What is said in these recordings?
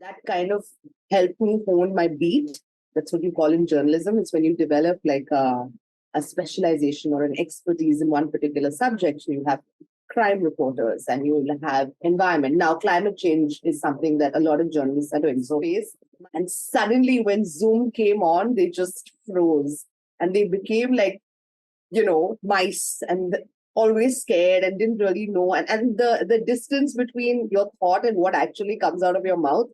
that kind of helped me hone my beat. That's what you call in journalism. It's when you develop like a specialization or an expertise in one particular subject. You have crime reporters and you will have environment. Now, climate change is something that a lot of journalists are doing. So, and suddenly when Zoom came on, they just froze and they became like, mice and always scared and didn't really know. And the distance between your thought and what actually comes out of your mouth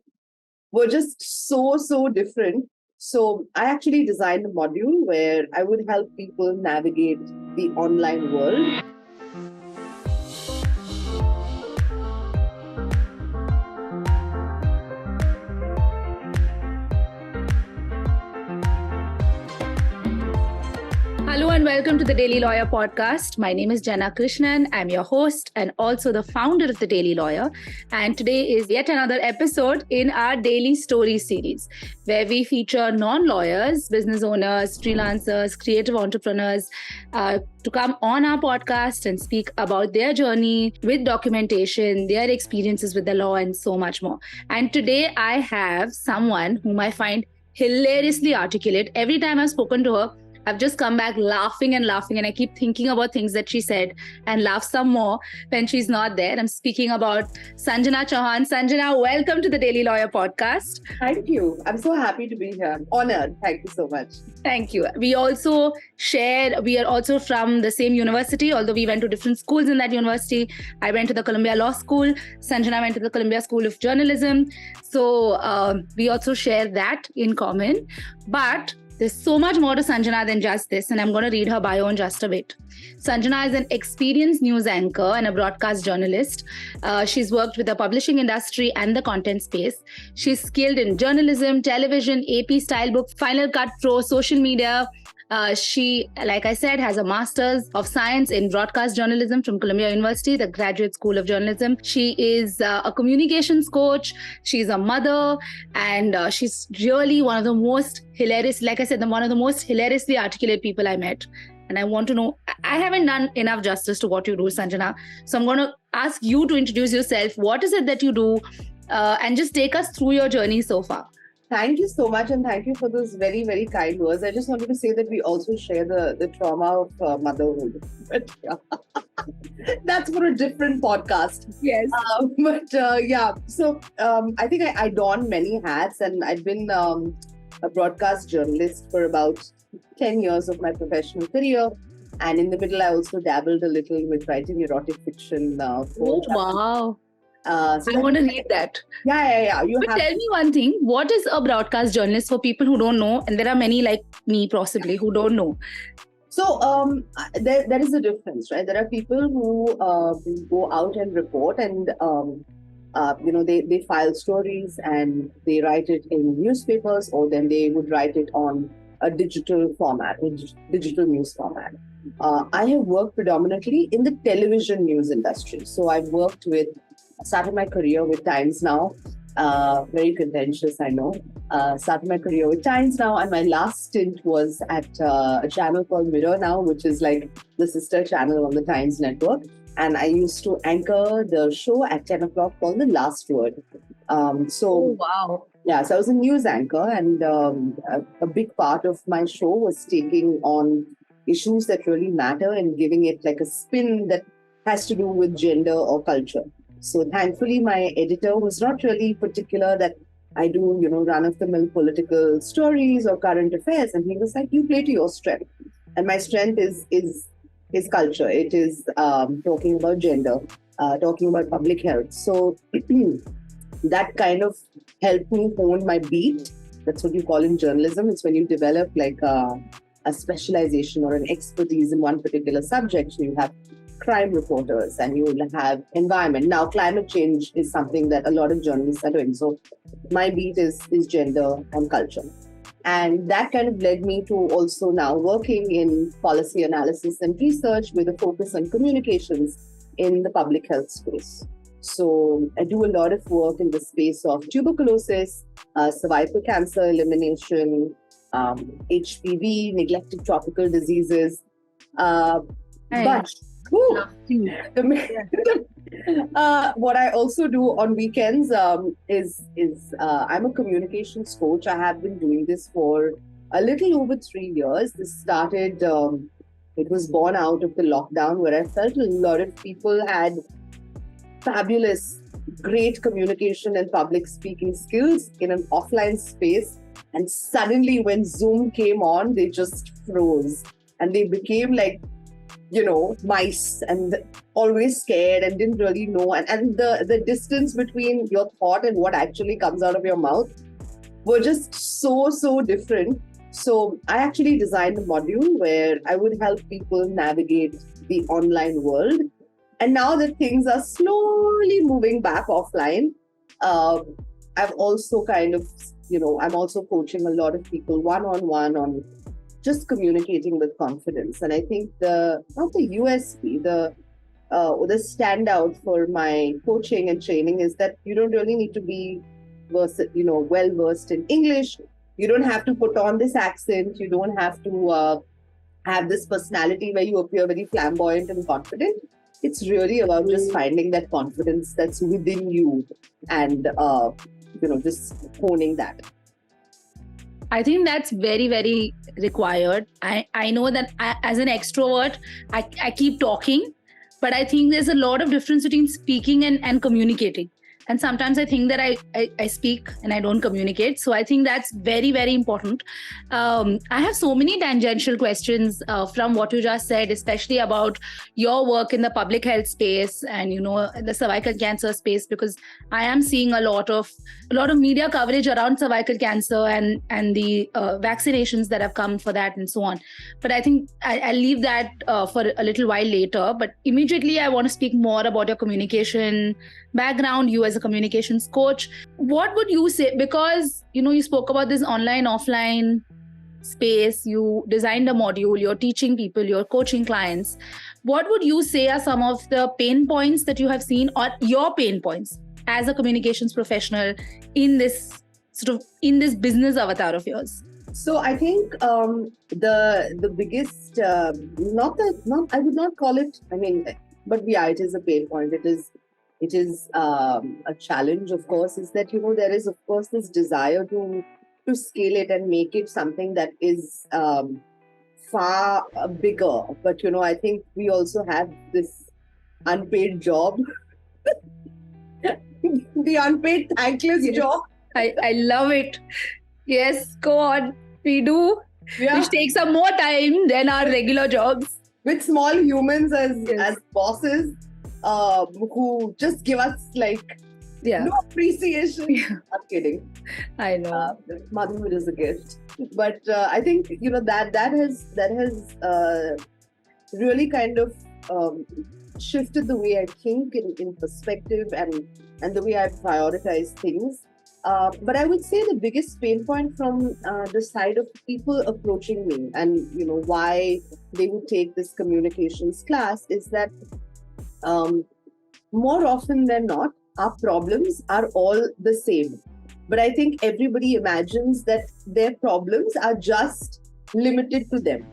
were just so different. So I actually designed a module where I would help people navigate the online world. Hello and welcome to the Daily Lawyer podcast. My name is Jana Krishnan. I'm your host and also the founder of the Daily Lawyer. And today is yet another episode in our Daily Stories series, where we feature non-lawyers, business owners, freelancers, creative entrepreneurs to come on our podcast and speak about their journey with documentation, their experiences with the law, and so much more. And today I have someone whom I find hilariously articulate. Every time I've spoken to her, I've just come back laughing and I keep thinking about things that she said and laugh some more when she's not there. I'm speaking about Sanjana Chowhan. Sanjana, welcome to the Daily Lawyer podcast. Thank you. I'm so happy to be here. Honored. Thank you so much. Thank you. We are also from the same university, although we went to different schools in that university. I went to the Columbia Law School. Sanjana went to the Columbia School of Journalism. So we also share that in common. But there's so much more to Sanjana than just this, and I'm going to read her bio in just a bit. Sanjana is an experienced news anchor and a broadcast journalist. She's worked with the publishing industry and the content space. She's skilled in journalism, television, AP Stylebook, Final Cut Pro, social media. She, like I said, has a Master's of Science in Broadcast Journalism from Columbia University, the Graduate School of Journalism. She is a communications coach. She's a mother, and she's really one of the most hilarious, like I said, one of the most hilariously articulate people I met. And I want to know, I haven't done enough justice to what you do, Sanjana. So I'm going to ask you to introduce yourself. What is it that you do? And just take us through your journey so far. Thank you so much, and thank you for those very, very kind words. I just wanted to say that we also share the trauma of motherhood. But that's for a different podcast. Yes. So I think I don many hats, and I've been a broadcast journalist for about 10 years of my professional career. And in the middle, I also dabbled a little with writing erotic fiction. Wow. So I want to read that. Yeah. Tell me one thing. What is a broadcast journalist for people who don't know? And there are many like me possibly who don't know. So there is a difference, right? There are people who go out and report and, they file stories and they write it in newspapers, or then they would write it on a digital format, digital news format. I have worked predominantly in the television news industry. So I've started my career with Times Now. Very contentious, I know. Started my career with Times Now, and my last stint was at a channel called Mirror Now, which is like the sister channel on the Times network. And I used to anchor the show at 10 o'clock called The Last Word. Oh, wow. Yeah, so I was a news anchor, and a big part of my show was taking on issues that really matter and giving it like a spin that has to do with gender or culture. So thankfully, my editor was not really particular that I do, run-of-the-mill political stories or current affairs. And he was like, you play to your strength. And my strength is culture. It is talking about gender, talking about public health. So that kind of helped me hone my beat. That's what you call in journalism. It's when you develop like a specialization or an expertise in one particular subject. You have crime reporters and you will have environment. Now, climate change is something that a lot of journalists are doing. So my beat is gender and culture. And that kind of led me to also now working in policy analysis and research with a focus on communications in the public health space. So I do a lot of work in the space of tuberculosis, cervical cancer elimination, HPV, neglected tropical diseases. But Whew. Love to. Yeah. What I also do on weekends is I'm a communications coach. I have been doing this for a little over 3 years. This started. It was born out of the lockdown, where I felt a lot of people had fabulous, great communication and public speaking skills in an offline space. And suddenly, when Zoom came on, they just froze and they became like, mice and always scared and didn't really know. And the distance between your thought and what actually comes out of your mouth were just so, so different. So I actually designed a module where I would help people navigate the online world. And now that things are slowly moving back offline, I've also I'm also coaching a lot of people one-on-one on just communicating with confidence. And I think not the USP, the standout for my coaching and training is that you don't really need to be well versed in English. You don't have to put on this accent. You don't have to have this personality where you appear very flamboyant and confident. It's really about just finding that confidence that's within you and just honing that. I think that's very, very required. I know that as an extrovert, I keep talking, but I think there's a lot of difference between speaking and communicating. And sometimes I think that I speak and I don't communicate. So I think that's very, very important. I have so many tangential questions from what you just said, especially about your work in the public health space and, the cervical cancer space, because I am seeing a lot of media coverage around cervical cancer and the vaccinations that have come for that and so on. But I think I'll leave that for a little while later. But immediately I want to speak more about your communication background, you as a communications coach. What would you say? Because, you spoke about this online, offline space, you designed a module, you're teaching people, you're coaching clients. What would you say are some of the pain points that you have seen, or your pain points as a communications professional in this business avatar of yours? So I think the biggest, I would not call it, but yeah, it is a pain point. It is a challenge, of course, is that, there is, of course, this desire to scale it and make it something that is far bigger. But, I think we also have this unpaid job, the unpaid thankless job. I love it. Yes, go on. We do. Yeah. Which takes some more time than our regular jobs. With small humans as bosses. Who just give us no appreciation. Yeah. I'm kidding. I know. Motherhood is a gift, but I think that has really kind of shifted the way I think in perspective and the way I prioritize things. But I would say the biggest pain point from the side of people approaching me and why they would take this communications class is that more often than not, our problems are all the same. But I think everybody imagines that their problems are just limited to them.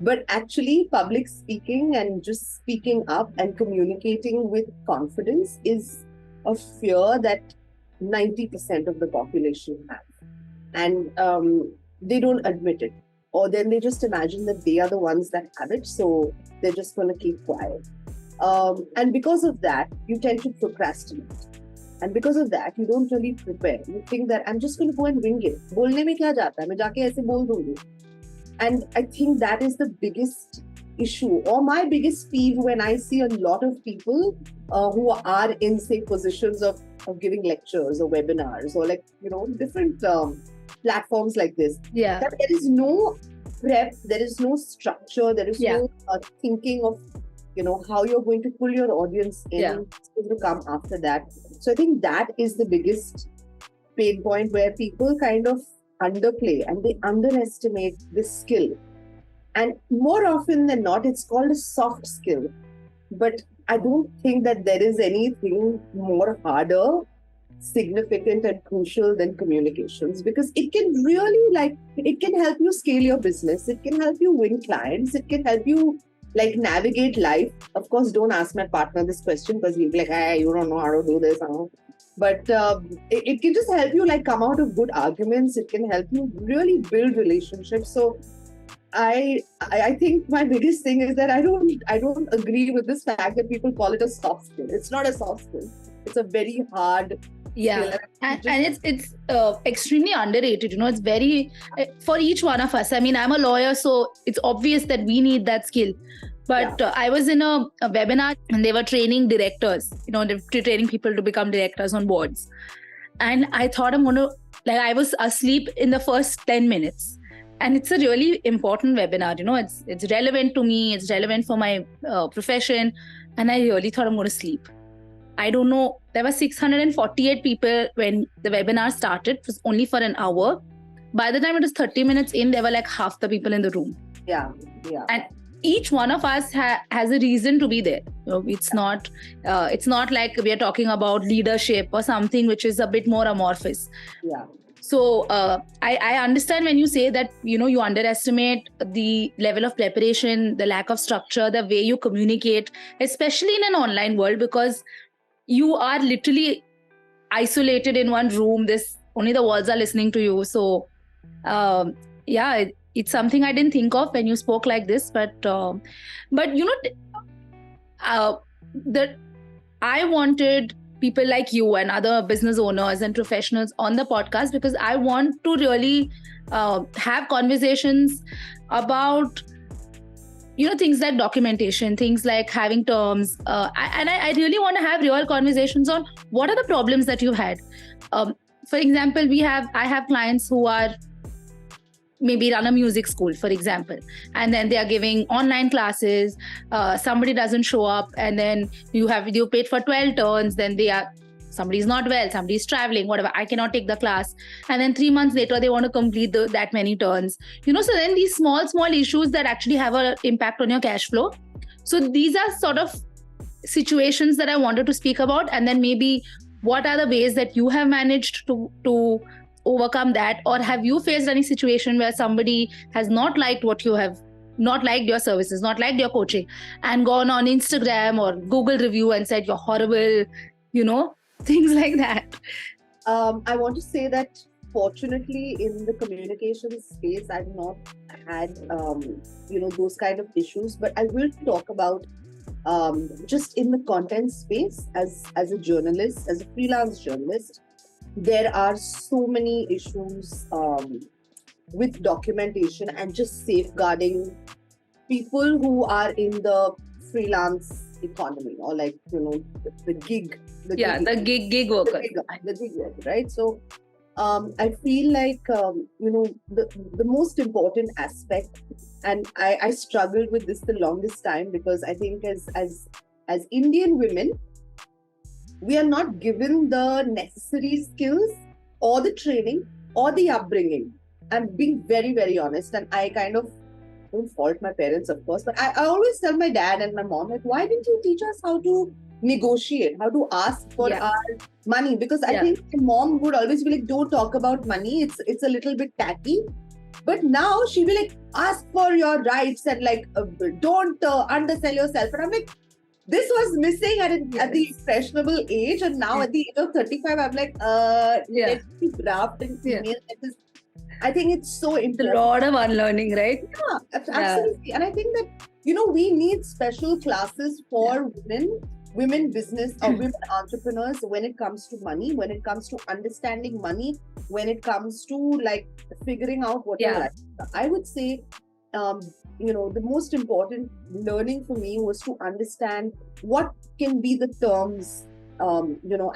But actually, public speaking and just speaking up and communicating with confidence is a fear that 90% of the population have. And they don't admit it. Or then they just imagine that they are the ones that have it. So they're just going to keep quiet. And because of that, you tend to procrastinate. And because of that, you don't really prepare. You think that I'm just going to go and wing it. Bolne mein kya jata hai? Main jaake aise bol dungi. And I think that is the biggest issue or my biggest peeve when I see a lot of people who are in, say, positions of giving lectures or webinars or different platforms like this. Yeah. That there is no prep, there is no structure, there is no thinking of how you're going to pull your audience in to come after that. So I think that is the biggest pain point where people kind of underplay and they underestimate this skill. And more often than not, it's called a soft skill. But I don't think that there is anything more harder, significant and crucial than communications, because it can really it can help you scale your business. It can help you win clients. It can help you like navigate life. Of course, don't ask my partner this question because he'll be like, hey, you don't know how to do this. But it can just help you like come out of good arguments. It can help you really build relationships. So I think my biggest thing is that I don't agree with this fact that people call it a soft skill. It's not a soft skill. It's a very hard Yeah, skill. and it's extremely underrated. It's very for each one of us. I mean, I'm a lawyer, so it's obvious that we need that skill. But I was in a webinar and they were training directors. They're training people to become directors on boards. And I thought I was asleep in the first 10 minutes. And it's a really important webinar. It's relevant to me. It's relevant for my profession. And I really thought I'm going to sleep. I don't know. There were 648 people when the webinar started. It was only for an hour. By the time it was 30 minutes in, there were like half the people in the room. Yeah. And each one of us has a reason to be there. It's not like we are talking about leadership or something which is a bit more amorphous. Yeah. So I understand when you say that, you underestimate the level of preparation, the lack of structure, the way you communicate, especially in an online world, because you are literally isolated in one room. Only the walls are listening to you. So it's something I didn't think of when you spoke like this. But I wanted people like you and other business owners and professionals on the podcast because I want to really have conversations about things like documentation, things like having terms, and I really want to have real conversations on what are the problems that you had. For example, I have clients who are maybe run a music school, for example, and then they are giving online classes. Somebody doesn't show up, and then you paid for 12 turns. Then somebody's not well, somebody's traveling, whatever. I cannot take the class, and then 3 months later they want to complete that many turns. So then these small issues that actually have an impact on your cash flow. So these are sort of situations that I wanted to speak about, and then maybe what are the ways that you have managed to overcome that, or have you faced any situation where somebody has not liked not liked your services, not liked your coaching, and gone on Instagram or Google review and said you're horrible, things like that? I want to say that fortunately in the communication space, I've not had those kind of issues, but I will talk about just in the content space as a journalist, as a freelance journalist. There are so many issues with documentation and just safeguarding people who are in the freelance economy, or like the gig worker, right? So I feel like the most important aspect, and I struggled with this the longest time, because I think as Indian women, we are not given the necessary skills or the training or the upbringing. I'm being very, very honest, and I kind of don't fault my parents, of course, but I always tell my dad and my mom, like, why didn't you teach us how to negotiate, how to ask for our money? Because I think my mom would always be like, don't talk about money. It's a little bit tacky. But now she'll be like, ask for your rights and like, don't undersell yourself. And I'm like, this was missing at the impressionable age, and now at the age of 35, I'm like, let's be brave and female. I think it's so important. A lot of unlearning, right? Yeah, absolutely. And I think that, we need special classes for women business or women entrepreneurs when it comes to money, when it comes to understanding money, when it comes to like figuring out what you like. I would say, the most important learning for me was to understand what can be the terms,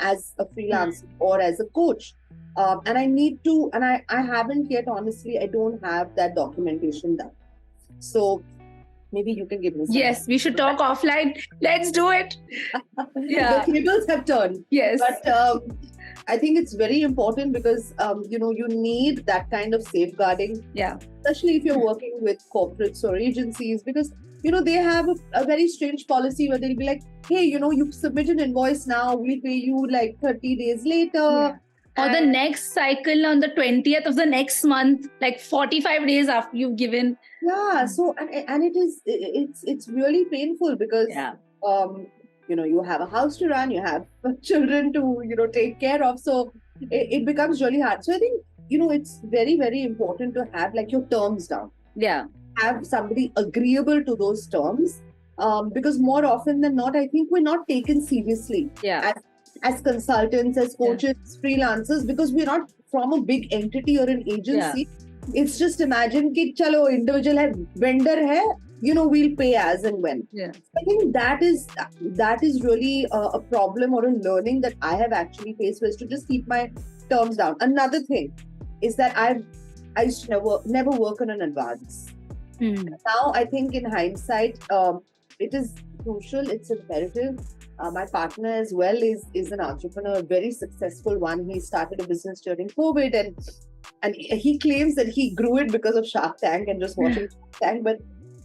as a freelancer or as a coach. And I need to, and I haven't yet, honestly, I don't have that documentation done. So maybe you can give me some. Yes, we should talk offline. Let's do it. The tables have turned. Yes. But I think it's very important because, you need that kind of safeguarding. Yeah. Especially if you're working with corporates or agencies, because, they have a very strange policy where they'll be like, hey, you submit an invoice now, we'll pay you like 30 days later. Or the next cycle on the 20th of the next month, like 45 days after you've given. Yeah, so and it's really painful because you have a house to run, you have children to take care of, so it becomes really hard. So I think it's very, very important to have like your terms down. Yeah. Have somebody agreeable to those terms, because more often than not, I think we're not taken seriously. Yeah. As consultants, as coaches, freelancers, because we're not from a big entity or an agency. It's just imagine ki chalo individual hai, vendor hai, we'll pay as and when. I think that is really a problem or a learning that I have actually faced, was to just keep my terms down. Another thing is that I used to never work on an advance. Now I think in hindsight, it is crucial, it's imperative. My partner as well is an entrepreneur, a very successful one. He started a business during COVID, and he claims that he grew it because of Shark Tank and just watching Shark Tank. But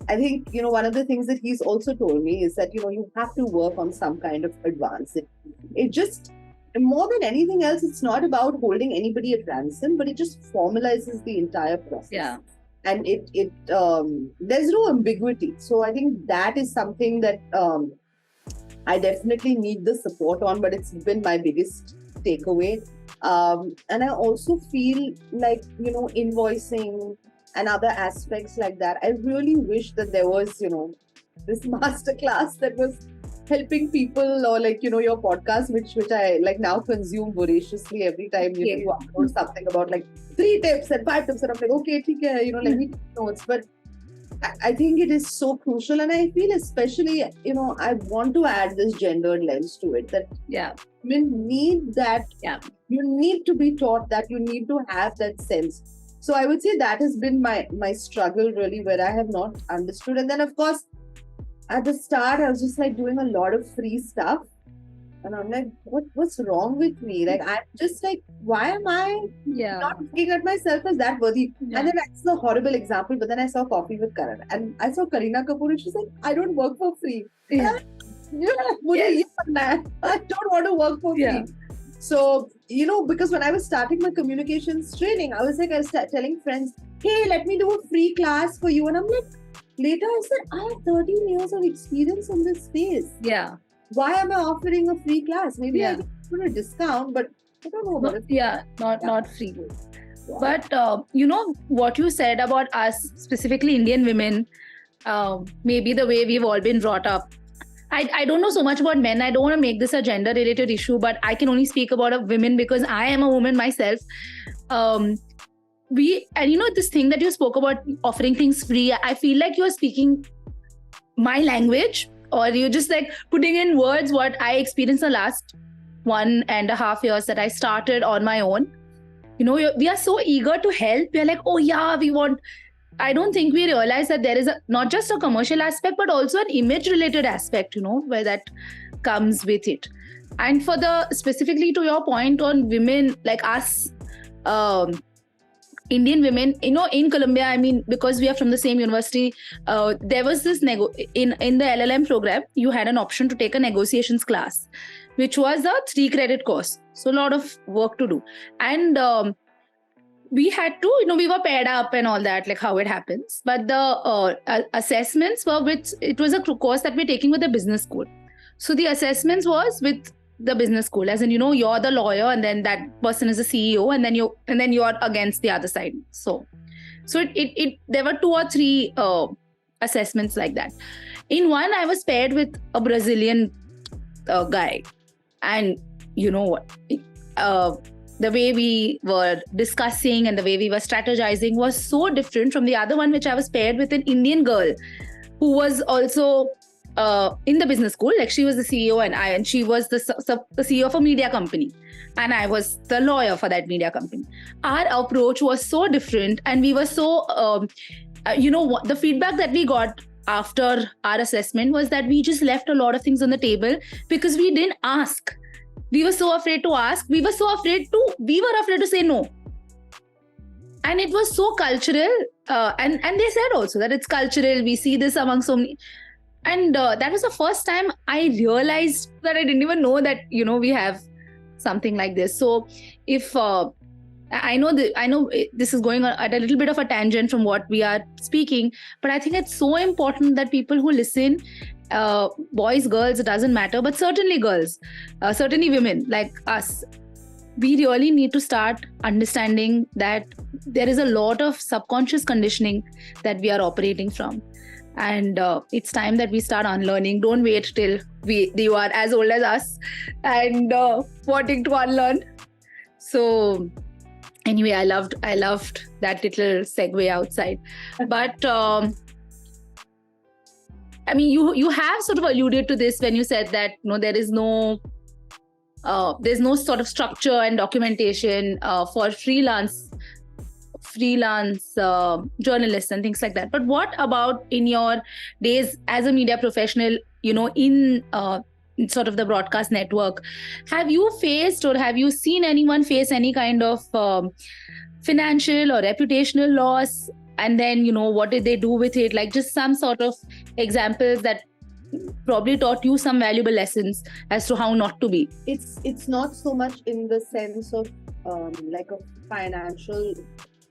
I think one of the things that he's also told me is that you have to work on some kind of advance. It just, more than anything else, it's not about holding anybody at ransom, but it just formalizes the entire process. Yeah. And it there's no ambiguity. So I think that is something that I definitely need the support on, but it's been my biggest takeaway. And I also feel like, invoicing and other aspects like that, I really wish that there was, this masterclass that was helping people, or like, your podcast, which I like now consume voraciously every time you upload something about like 3 tips and 5 tips, and I'm like, okay, let me take notes. But I think it is so crucial, and I feel especially, I want to add this gendered lens to it, that women need that. You need to be taught that, you need to have that sense. So I would say that has been my struggle really, where I have not understood. And then of course, at the start, I was just like doing a lot of free stuff. And I'm like, what's wrong with me? Like, I'm just like, why am I not looking at myself as that worthy? And then that's a horrible example. But then I saw Coffee with Karan, and I saw Kareena Kapoor, and she's like, I don't work for free. I don't want to work for free. So, because when I was starting my communications training, I was telling friends, hey, let me do a free class for you. And I'm like, later I said, I have 13 years of experience in this space. Why am I offering a free class? Maybe I can put a discount, but I don't know about it. Not free. But what you said about us, specifically Indian women, maybe the way we've all been brought up. I don't know so much about men. I don't want to make this a gender related issue, but I can only speak about women because I am a woman myself. This thing that you spoke about, offering things free, I feel like you're speaking my language, or you're just like putting in words what I experienced the last 1.5 years that I started on my own. We are so eager to help. We're like, oh yeah, we want. I don't think we realize that there is not just a commercial aspect, but also an image related aspect, where that comes with it. And specifically to your point on women like us, Indian women, in Colombia, I mean, because we are from the same university, there was this in the LLM program, you had an option to take a negotiations class, which was a 3-credit course. So a lot of work to do. And we had to, we were paired up and all that, like how it happens. But the assessments were it was a course that we're taking with the business school. So the assessments was with the business school, as in, you're the lawyer, and then that person is the CEO, and then you're against the other side. So there were 2 or 3 assessments like that. In one, I was paired with a Brazilian guy, and you know what? The way we were discussing and the way we were strategizing was so different from the other one, which I was paired with an Indian girl who was also in the business school. Like, she was the CEO, and she was the CEO of a media company, and I was the lawyer for that media company. Our approach was so different, and we were so the feedback that we got after our assessment was that we just left a lot of things on the table because we didn't ask. We were so afraid to ask. We were afraid to say no. And it was so cultural. And they said also that it's cultural. We see this among so many. And that was the first time I realized that I didn't even know that, we have something like this. So if I know this is going at a little bit of a tangent from what we are speaking, but I think it's so important that people who listen, boys, girls, it doesn't matter, but certainly girls, certainly women like us, we really need to start understanding that there is a lot of subconscious conditioning that we are operating from. And it's time that we start unlearning. Don't wait till you are as old as us and wanting to unlearn. So anyway, I loved that little segue outside. But I mean, you have sort of alluded to this when you said that there's no sort of structure and documentation for freelance journalists and things like that. But what about in your days as a media professional, in sort of the broadcast network, have you faced or have you seen anyone face any kind of financial or reputational loss? And then, what did they do with it? Like just some sort of examples that probably taught you some valuable lessons as to how not to be. It's not so much in the sense of like a financial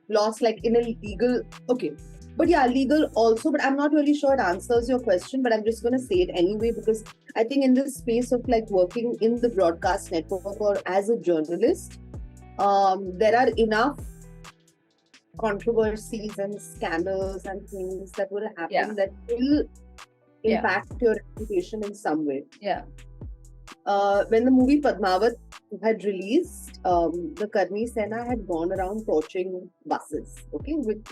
loss, like in a legal, okay, but yeah, legal also, but I'm not really sure it answers your question, but I'm just going to say it anyway, because I think in this space of like working in the broadcast network or as a journalist, there are enough controversies and scandals and things that will happen that will impact your reputation in some way. When the movie Padmavat had released, the Karni Sena had gone around torching buses, with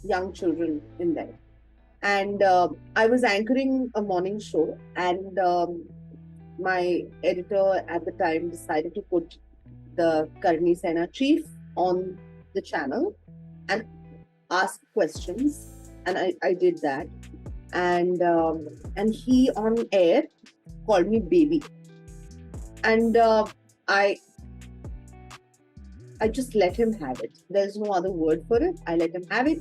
young children in there. And I was anchoring a morning show, and my editor at the time decided to put the Karni Sena chief on the channel and ask questions, and I did that. And he on air called me baby, and I just let him have it. There's no other word for it. I let him have it.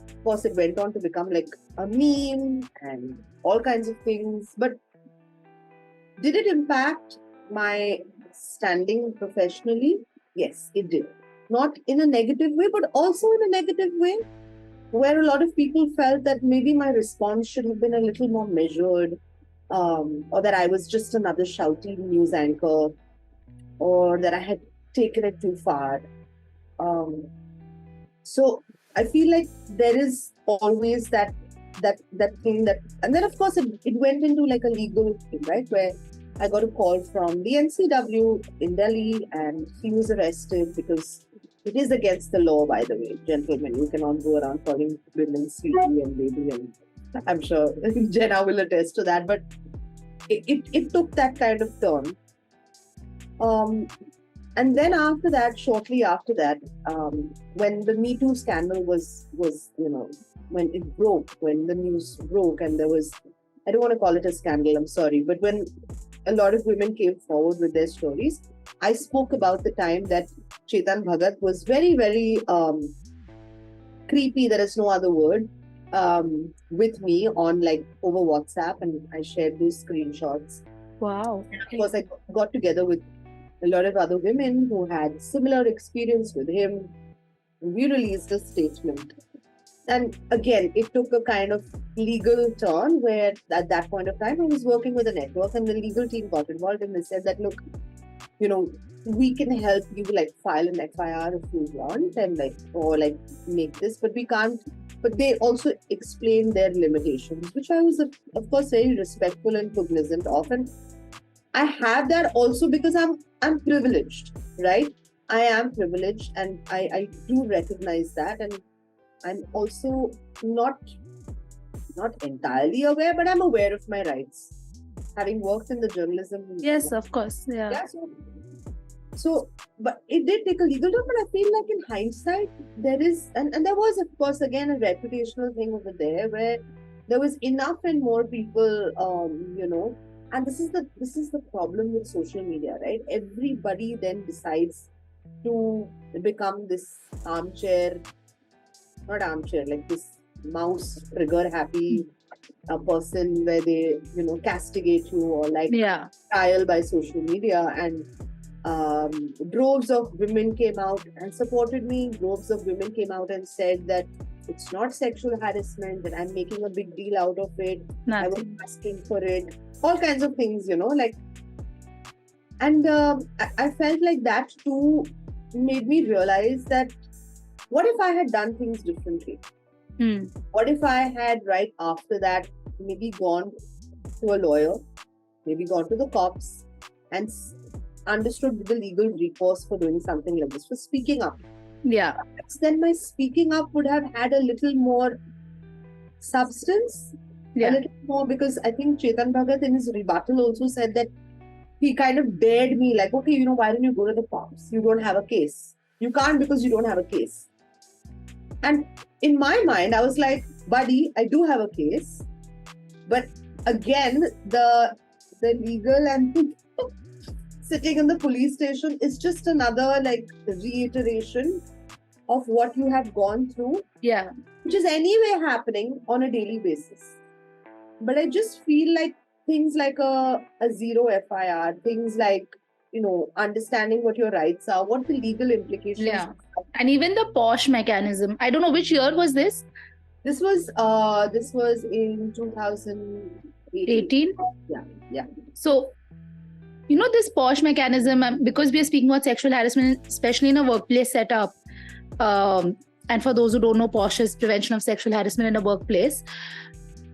Of course, it went on to become like a meme and all kinds of things. But did it impact my standing professionally? Yes, it did. Not in a negative way, but also in a negative way, where a lot of people felt that maybe my response should have been a little more measured, or that I was just another shouty news anchor, or that I had taken it too far. So I feel like there is always that thing that, and then of course it went into like a legal thing, right? Where I got a call from the NCW in Delhi, and he was arrested because it is against the law, by the way, gentlemen. You cannot go around calling women sweetie and baby, and I'm sure Jenna will attest to that. But it took that kind of turn. And then after that, shortly after that, when the Me Too scandal was when it broke, when the news broke, and there was, I don't want to call it a scandal, I'm sorry, but when a lot of women came forward with their stories, I spoke about the time that Chetan Bhagat was very, very creepy, there is no other word, with me on like over WhatsApp, and I shared those screenshots. Wow. Of course, I got together with a lot of other women who had similar experience with him. We released a statement. And again, it took a kind of legal turn where at that point of time I was working with a network, and the legal team got involved, and they said that, look, we can help you like file an FIR if you want, and or make this, but we can't. But they also explained their limitations, which I was of course very respectful and cognizant of. And I have that also because I'm privileged, right? I am privileged, and I do recognize that, and I'm also not entirely aware, but I'm aware of my rights, having worked in the journalism. Yes, of course. Yeah. So, but it did take a legal turn, but I feel like in hindsight, there is, and there was, of course, again, a reputational thing over there where there was enough and more people, and this is the problem with social media, right? Everybody then decides to become this like this mouse trigger happy person where they, castigate you or trial by social media. And Droves of women came out and supported me. Droves of women came out and said that it's not sexual harassment, that I'm making a big deal out of it. I was Nothing. asking for it. All kinds of things, like. And I felt like that too made me realize that what if I had done things differently? What if I had, right after that, maybe gone to a lawyer, maybe gone to the cops, and understood the legal recourse for doing something like this, for speaking up? Yeah. Then my speaking up would have had a little more substance, a little more, because I think Chetan Bhagat in his rebuttal also said that he kind of dared me, like, okay, why don't you go to the cops? You don't have a case. You can't because you don't have a case. And in my mind, I was like, buddy, I do have a case. But again, the legal and sitting in the police station is just another reiteration of what you have gone through. Yeah. Which is anyway happening on a daily basis. But I just feel like things like a zero FIR, things like, understanding what your rights are, what the legal implications Yeah. are. And even the POSH mechanism. I don't know which year was this. This was in 2018. Yeah. So, this POSH mechanism, because we are speaking about sexual harassment, especially in a workplace setup. And for those who don't know, POSH is prevention of sexual harassment in a workplace.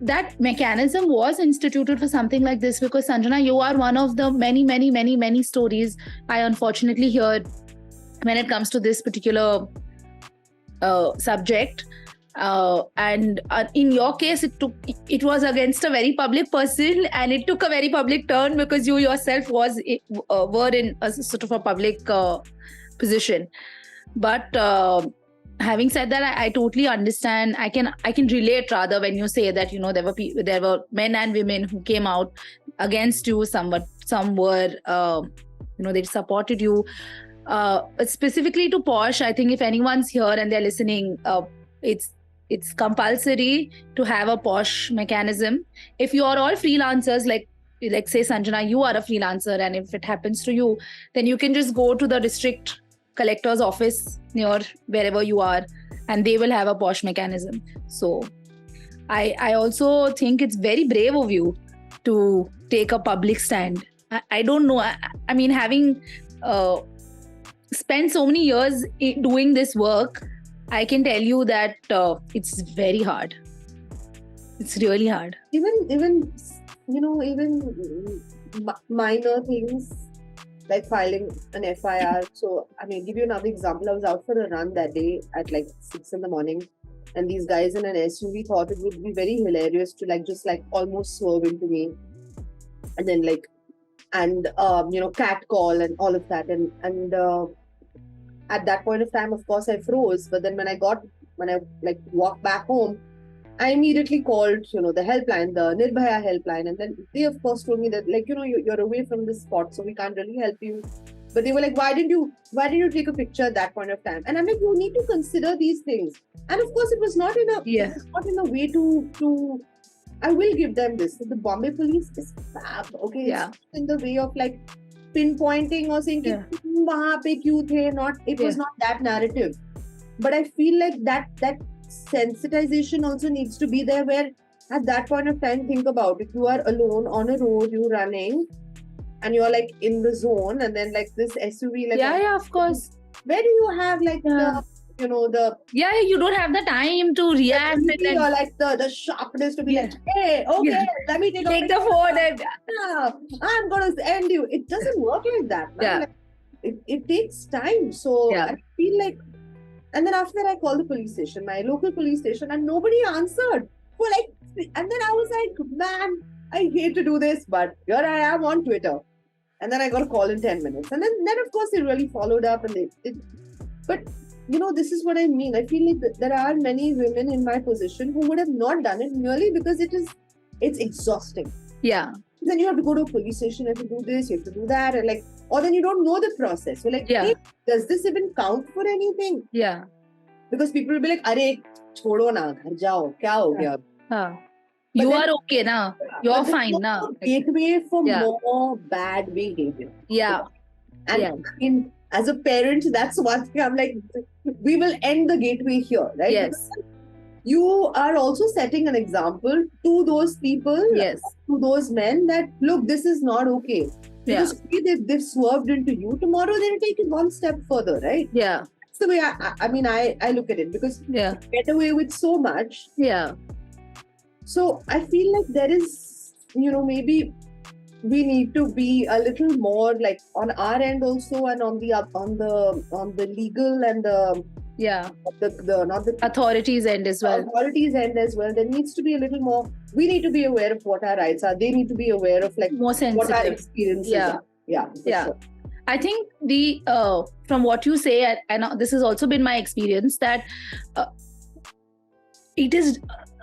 That mechanism was instituted for something like this because, Sanjana, you are one of the many, many, many, many stories I unfortunately heard when it comes to this particular subject. And in your case, it was against a very public person, and it took a very public turn because you yourself were in a sort of a public position. But having said that, I totally understand. I can relate rather when you say that there were men and women who came out against you. Some were they supported you. Specifically to POSH, I think if anyone's here and they're listening, it's compulsory to have a POSH mechanism. If you are all freelancers, like say Sanjana, you are a freelancer, and if it happens to you, then you can just go to the district collector's office near wherever you are, and they will have a POSH mechanism. So I also think it's very brave of you to take a public stand. I don't know. I mean, having spent so many years doing this work, I can tell you that it's very hard. It's really hard. Even minor things like filing an FIR. So, I mean, give you another example. I was out for a run that day at 6 a.m, and these guys in an SUV thought it would be very hilarious to just almost swerve into me, and then cat call and all of that, and at that point of time, of course, I froze. But then when I walked back home, I immediately called, the helpline, the Nirbhaya helpline. And then they, of course, told me that, you're away from this spot, so we can't really help you. But they were like, why didn't you take a picture at that point of time? And I'm like, you need to consider these things. And of course, it was not in a way to I will give them this. The Bombay police is fab. Okay. Yeah. It's in the way of pinpointing or saying wahan pe kyun the, it was not that narrative. But I feel like that sensitization also needs to be there, where at that point of time, think about if you are alone on a road, you're running and you're in the zone, and then this SUV of course, where do you have you don't have the time to react or the sharpness to be hey, okay, let me take the phone and I'm gonna end you. It doesn't work like that, man. It takes time. So I feel and then after that, I called the police station, my local police station, and nobody answered for and then I was like, man, I hate to do this, but here I am on Twitter. And then I got a call in 10 minutes. And then of course, they really followed up. And but, this is what I mean. I feel like there are many women in my position who would have not done it merely because it's exhausting. Yeah. Then you have to go to a police station, you have to do this, you have to do that. And or then you don't know the process. So hey, does this even count for anything? Yeah. Because people will be like, "Arey, chodo na, ghar jao, kya ho gaya?" You are okay now. You're fine now. Gateway for more bad behavior. Yeah. And Yeah. I mean, as a parent, that's one thing I'm like, we will end the gateway here, right? Yes. Because you are also setting an example to those people, Yes. to those men that, look, this is not okay. Yeah. Because today they've swerved into you, tomorrow they'll take it one step further, right? Yeah. That's the way I look at it, because Yeah. you get away with so much. Yeah. So I feel like there is, maybe we need to be a little more like on our end also, and on the legal and the Yeah. not the Authorities end as well. authorities end as well. There needs to be a little more. We need to be aware of what our rights are. They need to be aware of like More what our sensitive. experiences Yeah. are. Yeah. For Yeah. Sure. I think from what you say, and this has also been my experience, that it is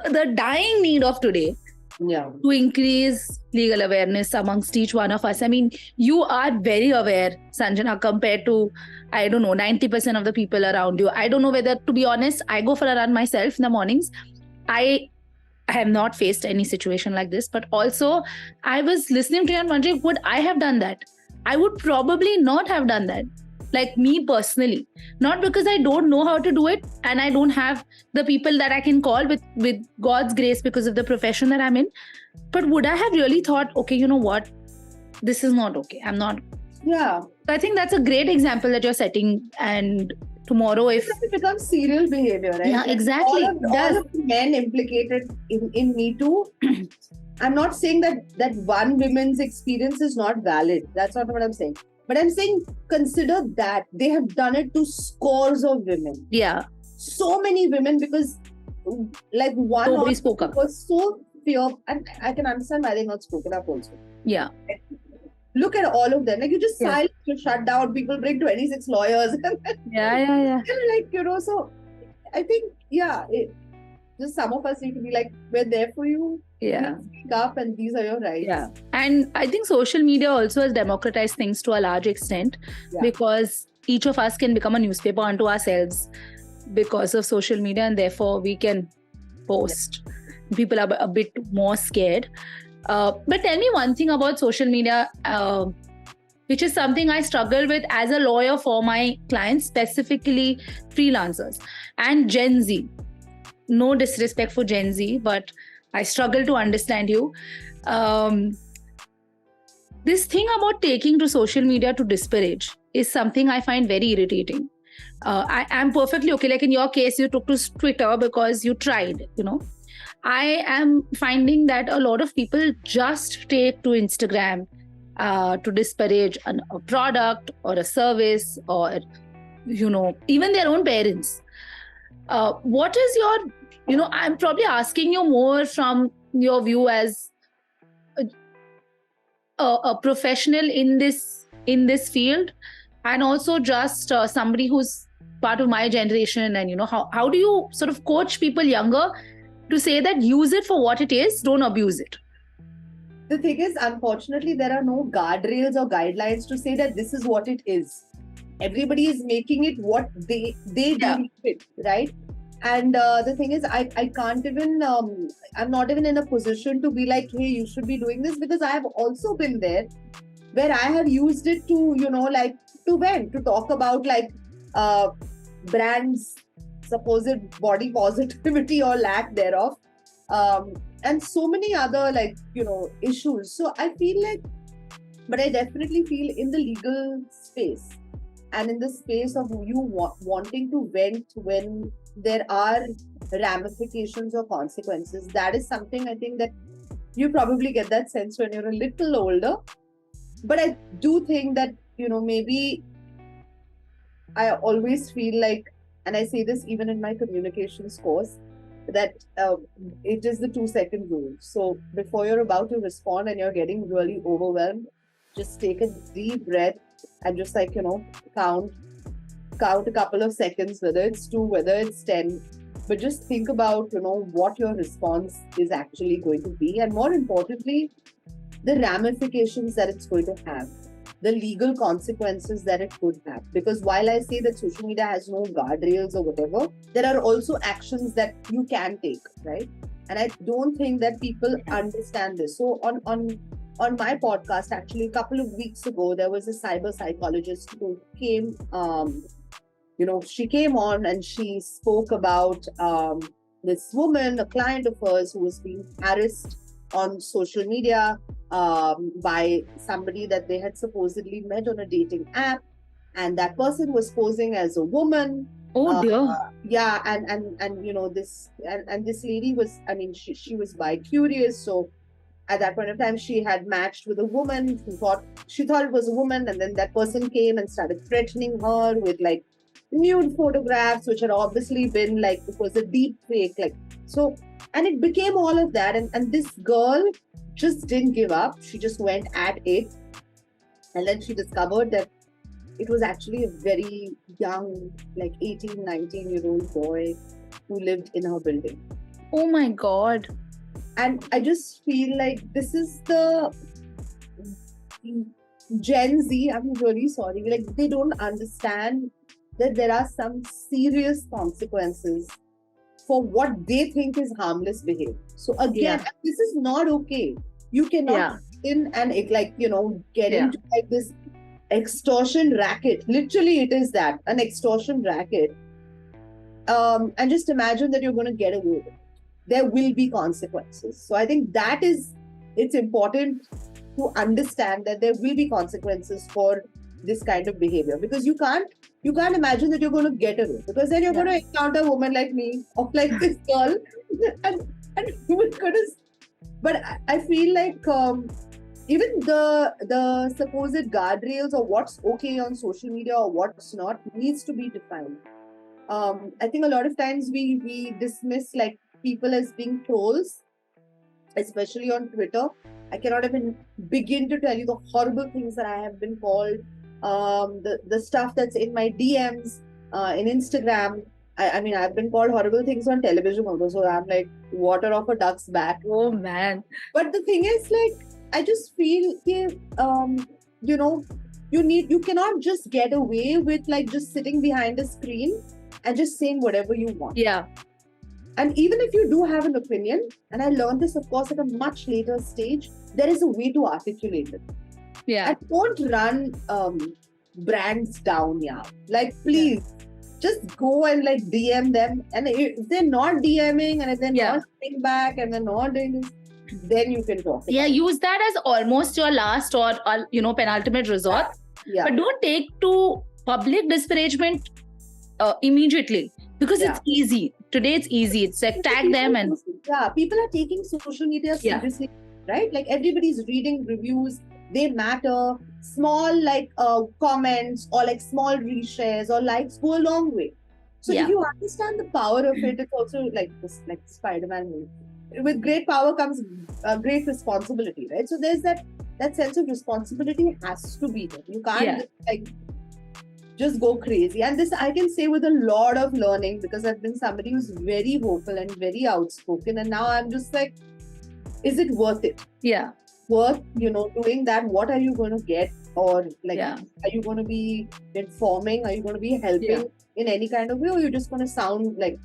the dying need of today Yeah. to increase legal awareness amongst each one of us. I mean, you are very aware, Sanjana, compared to, I don't know, 90% of the people around you. I don't know whether, to be honest, I go for a run myself in the mornings. I have not faced any situation like this, but also I was listening to you and wondering, would I have done that? I would probably not have done that. Like me personally, not because I don't know how to do it and I don't have the people that I can call with God's grace because of the profession that I'm in. But would I have really thought, okay, you know what? This is not okay. I'm not. Yeah. So I think that's a great example that you're setting. And tomorrow, if it becomes serial behavior, right? Yeah, Like, exactly. all of the men implicated in Me Too. I'm not saying that one woman's experience is not valid. That's not what I'm saying. But I'm saying consider that they have done it to scores of women. Yeah. So many women, because like one Nobody spoke up. was so fear, and I can understand why they're not spoken up also. Yeah. Look at all of them. Like you just Yeah. silence, you shut down. People bring 26 lawyers. Yeah. Like, so I think, just some of us need to be like, we're there for you. Yeah. Speak up, and these are your rights. Yeah. And I think social media also has democratized things to a large extent, because each of us can become a newspaper unto ourselves because of social media, and therefore we can post. People are a bit more scared. But tell me one thing about social media, which is something I struggle with as a lawyer for my clients, specifically freelancers and Gen Z. No disrespect for Gen Z, but I struggle to understand you. This thing about taking to social media to disparage is something I find very irritating. I am perfectly okay. Like in your case, you took to Twitter because you tried, I am finding that a lot of people just take to Instagram to disparage a product or a service, or, even their own parents. What is your, I'm probably asking you more from your view as a professional in this field, and also just somebody who's part of my generation. And, how do you sort of coach people younger to say that use it for what it is, don't abuse it? The thing is, unfortunately, there are no guardrails or guidelines to say that this is what it is. Everybody is making it what they deem it, right? And the thing is, I can't even, I'm not even in a position to be like, hey, you should be doing this, because I have also been there where I have used it to, to talk about like brands' supposed body positivity or lack thereof. And so many other issues. So I feel like, but I definitely feel in the legal space and in the space of you wanting to vent when there are ramifications or consequences, that is something I think that you probably get that sense when you're a little older. But I do think that, maybe I always feel like, and I say this even in my communications course, that it is the 2-second rule. So before you're about to respond and you're getting really overwhelmed, just take a deep breath and just count a couple of seconds, whether it's 2, whether it's 10, but just think about, what your response is actually going to be. And more importantly, the ramifications that it's going to have, the legal consequences that it could have. Because while I say that social media has no guardrails or whatever, there are also actions that you can take, right? And I don't think that people understand this. So on on my podcast, actually, a couple of weeks ago, there was a cyber psychologist who came, she came on and she spoke about this woman, a client of hers, who was being harassed on social media by somebody that they had supposedly met on a dating app, and that person was posing as a woman. Oh dear. Yeah, and this lady was, I mean, she was bi-curious, so at that point of time she had matched with a woman who thought it was a woman, and then that person came and started threatening her with like nude photographs, which had obviously been like, it was a deep fake, like, so, and it became all of that, and this girl just didn't give up. She just went at it, and then she discovered that it was actually a very young, like 18, 19-year-old boy who lived in her building. Oh my God. And I just feel like this is the Gen Z, I'm really sorry, like they don't understand that there are some serious consequences for what they think is harmless behavior. So again, this is not okay. You cannot in and get into like this extortion racket. Literally, it is that, an extortion racket. And just imagine that you're going to get away with it. There will be consequences. So I think it's important to understand that there will be consequences for this kind of behavior, because you can't imagine that you're going to get away, because then you're going to encounter a woman like me or like this girl and we're going to. But I feel like even the supposed guardrails or what's okay on social media or what's not needs to be defined. I think a lot of times we dismiss like people as being trolls, especially on Twitter. I cannot even begin to tell you the horrible things that I have been called, the stuff that's in my DMs, in Instagram. I mean, I've been called horrible things on television also, so I'm like water off a duck's back. Oh man. But the thing is, like, I just feel, you cannot just get away with like just sitting behind a screen and just saying whatever you want. Yeah. And even if you do have an opinion, and I learned this, of course, at a much later stage, there is a way to articulate it. Yeah. And don't run brands down, Like, please, just go and like DM them. And if they're not DMing and if they're not coming back and they're not doing this, then you can talk. Yeah, use that as almost your last or penultimate resort. Yeah. But don't take to public disparagement immediately, because it's easy. Today it's easy. It's like tag them and people are taking social media seriously, right? Like everybody's reading reviews. They matter. Small like comments or like small reshares or likes go a long way. So if you understand the power of it, it's also like this, like Spider-Man movie. With great power comes great responsibility, right? So there's that sense of responsibility has to be there. You can't just go crazy. And this I can say with a lot of learning, because I've been somebody who's very vocal and very outspoken, and now I'm just like, is it worth it? Yeah. Worth doing that? What are you going to get? Or like, are you going to be informing? Are you going to be helping in any kind of way, or you're just going to sound like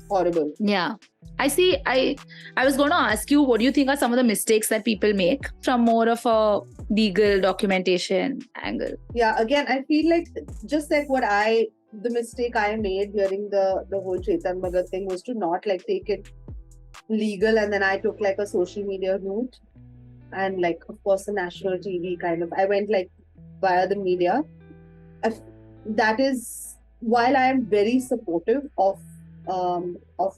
horrible? Yeah. I see. I was going to ask you, what do you think are some of the mistakes that people make from more of a legal documentation angle? Yeah, again, I feel like just like the mistake I made during the whole Chetan Bhagat thing was to not like take it legal, and then I took like a social media route, and like, of course, the national TV kind of, I went like via the media. That is, while I am very supportive of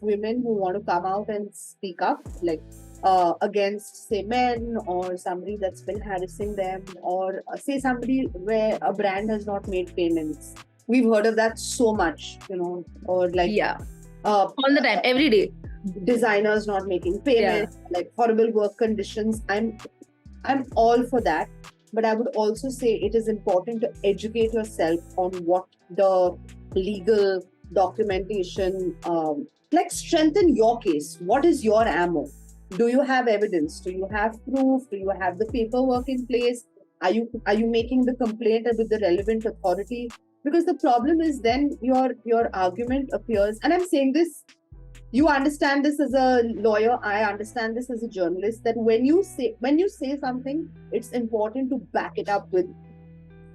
women who want to come out and speak up, like against, say, men or somebody that's been harassing them, or say somebody where a brand has not made payments. We've heard of that so much, or like all the time, every day. Designers not making payments, like horrible work conditions. I'm all for that, but I would also say it is important to educate yourself on what the legal documentation, like strengthen your case. What is your ammo? Do you have evidence? Do you have proof? Do you have the paperwork in place? Are you making the complaint with the relevant authority? Because the problem is then your argument appears, and I'm saying this you understand this as a lawyer, I understand this as a journalist, that when you say something, it's important to back it up with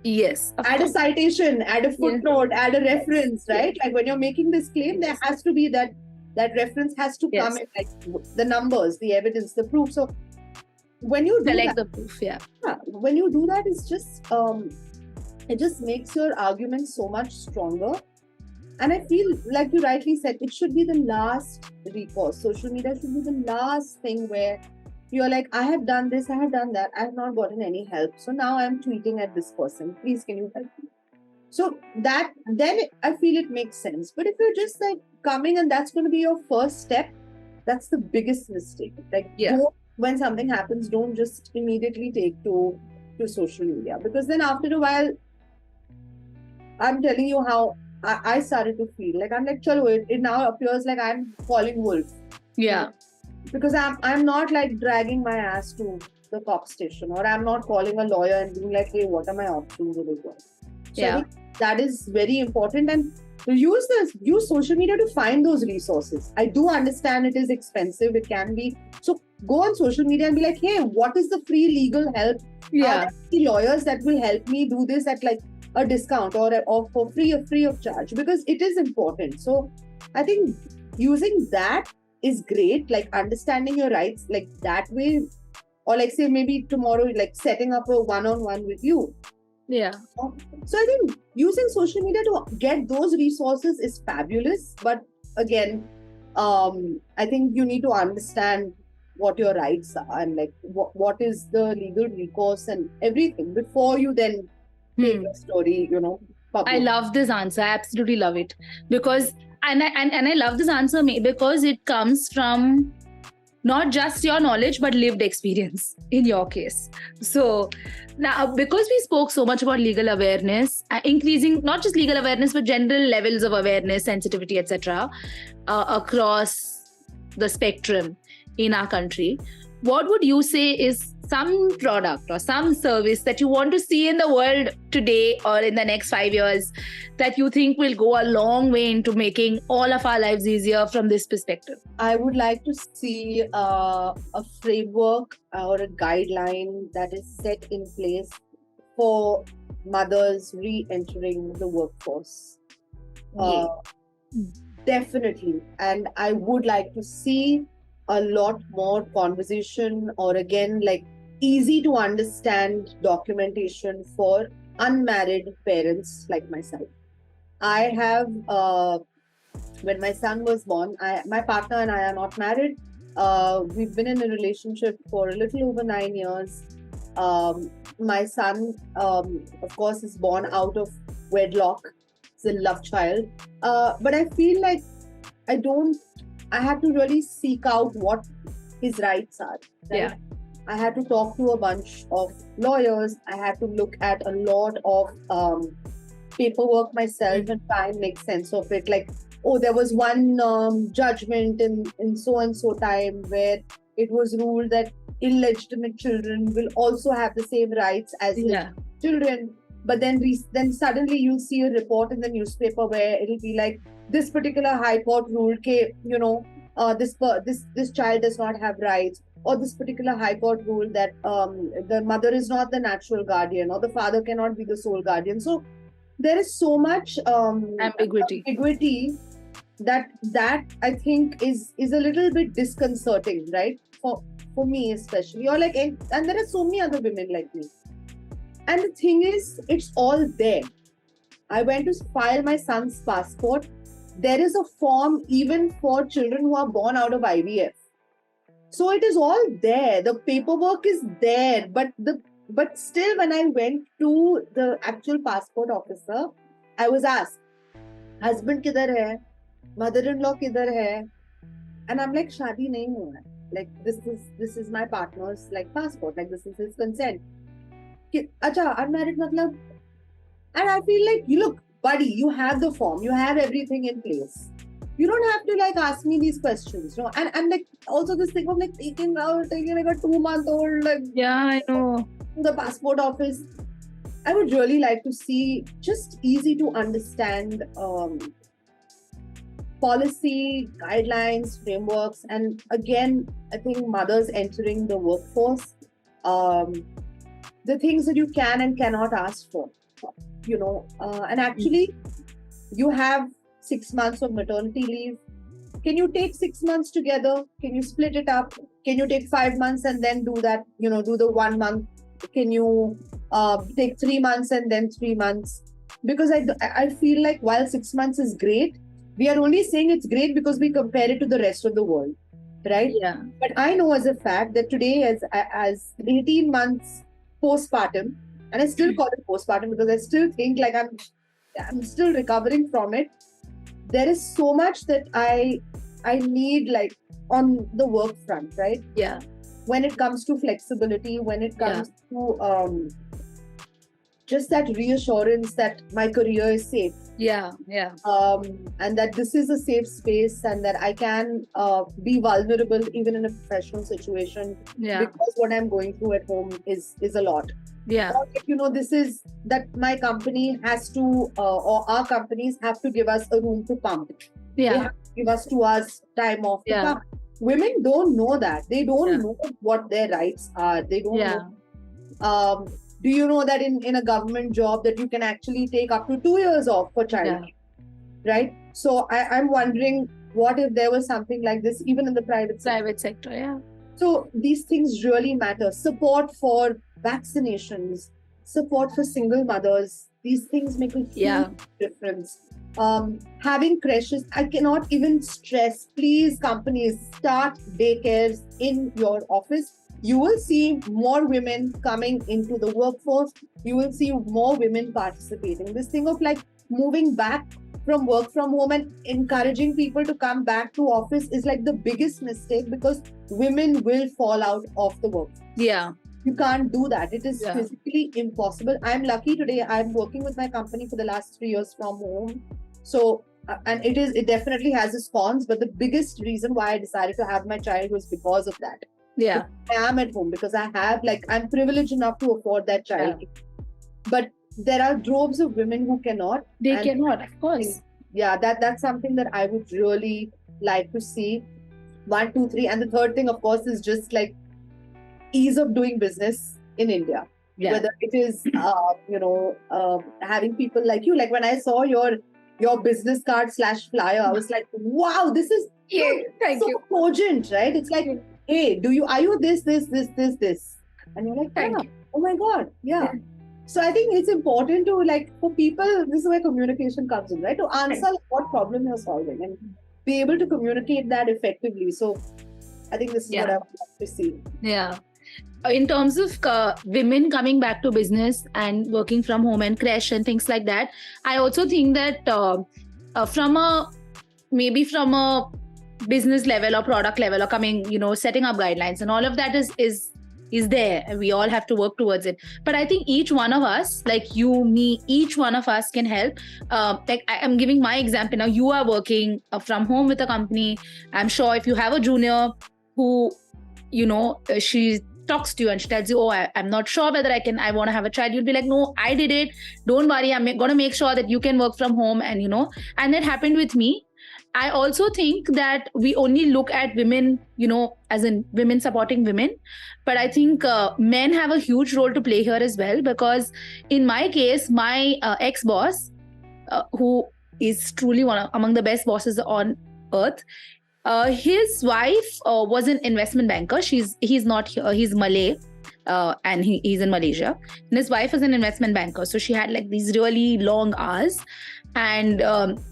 Yes, of add a course. citation, add a footnote, add a reference, right? Like when you're making this claim, there has to be that reference has to come Yes. in, like the numbers, the evidence, the proof. So when you do Collect that, the proof. Yeah. when you do that, it's just it just makes your argument so much stronger. And I feel, like you rightly said, it should be the last recourse. Social media should be the last thing where you're like, I have done this, I have done that, I have not gotten any help. So now I'm tweeting at this person. Please, can you help me? So that then I feel it makes sense. But if you're just like coming and that's going to be your first step, that's the biggest mistake. Like, don't, when something happens, don't just immediately take to social media, because then after a while, I'm telling you how I started to feel like, I'm like, chalo, it now appears like I'm calling wolf. Yeah. Because I'm not like dragging my ass to the cop station, or I'm not calling a lawyer and being like, hey, what are my options with it? So I think that is very important, and use social media to find those resources. I do understand it is expensive, it can be. So go on social media and be like, hey, what is the free legal help? Are there any lawyers that will help me do this at like a discount or for free of charge? Because it is important. So I think using that is great, like understanding your rights like that way, or like say maybe tomorrow, like setting up a one-on-one with you. Yeah. So I think using social media to get those resources is fabulous. But again, I think you need to understand what your rights are and like what is the legal recourse and everything before you then take a story, public. I love this answer. I absolutely love it, because and I love this answer because it comes from not just your knowledge but lived experience in your case. So now, because we spoke so much about legal awareness, increasing not just legal awareness but general levels of awareness, sensitivity, etc., across the spectrum in our country, what would you say is some product or some service that you want to see in the world today or in the next 5 years that you think will go a long way into making all of our lives easier from this perspective? I would like to see a framework or a guideline that is set in place for mothers re-entering the workforce. Definitely. And I would like to see a lot more conversation, or again, like easy to understand documentation for unmarried parents like myself. I have, when my son was born, my partner and I are not married. We've been in a relationship for a little over 9 years. My son, of course, is born out of wedlock. It's a love child. But I feel like I had to really seek out what his rights are. Right? Yeah. I had to talk to a bunch of lawyers. I had to look at a lot of paperwork myself and try and make sense of it. Like, oh, there was one judgment in so and so time where it was ruled that illegitimate children will also have the same rights as children. But then suddenly you'll see a report in the newspaper where it'll be like, this particular high court ruled this child does not have rights, or this particular high court ruled that the mother is not the natural guardian, or the father cannot be the sole guardian. So there is so much ambiguity that I think is a little bit disconcerting, right? For me especially, or like, and there are so many other women like me. And the thing is, it's all there. I went to file my son's passport. There is a form even for children who are born out of IVF. So it is all there. The paperwork is there, but still, when I went to the actual passport officer, I was asked, husband kidhar hai? Mother-in-law kidhar hai? And I'm like, shadi nahi hua hai. Like, this is my partner's like passport. Like, this is his consent. Acha, unmarried matlab? And I feel like, look, buddy, you have the form, you have everything in place. You don't have to like ask me these questions, no? And like also this thing of like taking like a 2-month-old like I know the passport office. I would really like to see just easy to understand policy, guidelines, frameworks, and again, I think mothers entering the workforce, um, the things that you can and cannot ask for, and actually, you have 6 months of maternity leave. Can you take 6 months together? Can you split it up? Can you take 5 months and then do that, do the 1 month? Can you take 3 months and then 3 months? Because I feel like while 6 months is great, we are only saying it's great because we compare it to the rest of the world, right? Yeah. But I know as a fact that today, as 18 months postpartum, and I still call it postpartum because I still think like I'm still recovering from it. There is so much that I need, like, on the work front, right? Yeah. When it comes to flexibility, when it comes to just that reassurance that my career is safe. Yeah. And that this is a safe space and that I can be vulnerable even in a professional situation. Yeah. Because what I'm going through at home is a lot. Yeah. Or, this is that my company has to, or our companies have to give us a room to pump. Yeah. They have to give us 2 hours time off to Yeah. pump. Women don't know that. They don't Yeah. know what their rights are. They don't Yeah. know. Do you know that in a government job that you can actually take up to 2 years off for child, right? So I'm wondering, what if there was something like this even in the private sector? Yeah. So these things really matter. Support for vaccinations, support for single mothers. These things make a huge difference. Having creches, I cannot even stress, please companies, start daycares in your office. You will see more women coming into the workforce. You will see more women participating. This thing of like moving back from work from home and encouraging people to come back to office is like the biggest mistake, because women will fall out of the work. Yeah. You can't do that. It is physically impossible. I'm lucky today. I'm working with my company for the last 3 years from home. So, and it definitely has its cons, but the biggest reason why I decided to have my child was because of that. Yeah. I am at home because I'm privileged enough to afford that child. Yeah. But there are droves of women who cannot. They cannot, of course. Yeah, that's something that I would really like to see. 1, 2, 3. And the third thing, of course, is just like ease of doing business in India. Yeah. Whether it is, having people like you. Like when I saw your business card / flyer, I was like, wow, this is so cogent, right? It's like, hey, are you this? And you're like, oh my God, yeah. So I think it's important to, like, for people, this is where communication comes in, right? To answer what problem you're solving and be able to communicate that effectively. So I think this is what I would like to see. Yeah. In terms of women coming back to business and working from home and creche and things like that, I also think that from a business level or product level or coming, setting up guidelines and all of that is there. We all have to work towards it. But I think each one of us, like you, me, each one of us can help. Like I'm giving my example now. You are working from home with a company. I'm sure if you have a junior who, she talks to you and she tells you, I'm not sure whether I want to have a child. You'll be like, no, I did it. Don't worry. I'm going to make sure that you can work from home. And, and that happened with me. I also think that we only look at women, as in women supporting women. But I think men have a huge role to play here as well, because in my case, my ex-boss, who is truly among the best bosses on earth, his wife was an investment banker. He's not here. He's Malay. And he's in Malaysia. And his wife is an investment banker. So she had like these really long hours. And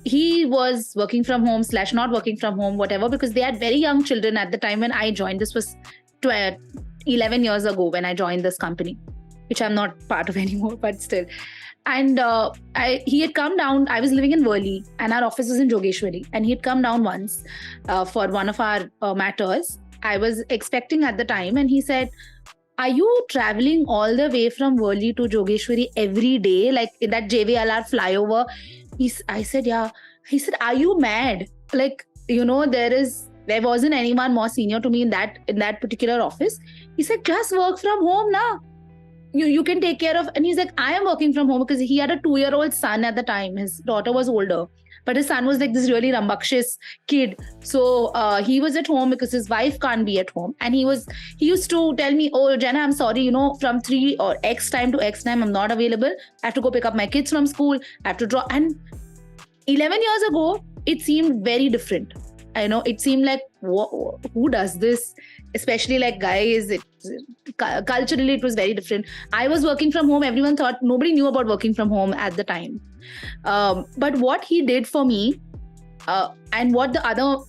he was working from home / not working from home, whatever, because they had very young children at the time when I joined. This was 11 years ago when I joined this company, which I'm not part of anymore, but still. And he had come down. I was living in Worli and our office was in Jogeshwari. And he had come down once for one of our matters. I was expecting at the time, and he said, are you traveling all the way from Worli to Jogeshwari every day, like in that JVLR flyover? I said, yeah. He said, are you mad? Like, there wasn't anyone more senior to me in that particular office. He said, just work from home now. You can take care of. And he's like, I am working from home, because he had a 2-year-old son at the time. His daughter was older. But his son was like this really rambunctious kid. So he was at home because his wife can't be at home. And he used to tell me, oh, Jenna, I'm sorry, from 3 or X time to X time, I'm not available. I have to go pick up my kids from school. I have to draw. And 11 years ago, it seemed very different. It seemed like, who does this? Especially like guys, culturally, it was very different. I was working from home. Everyone thought, nobody knew about working from home at the time. But what he did for me, and what the other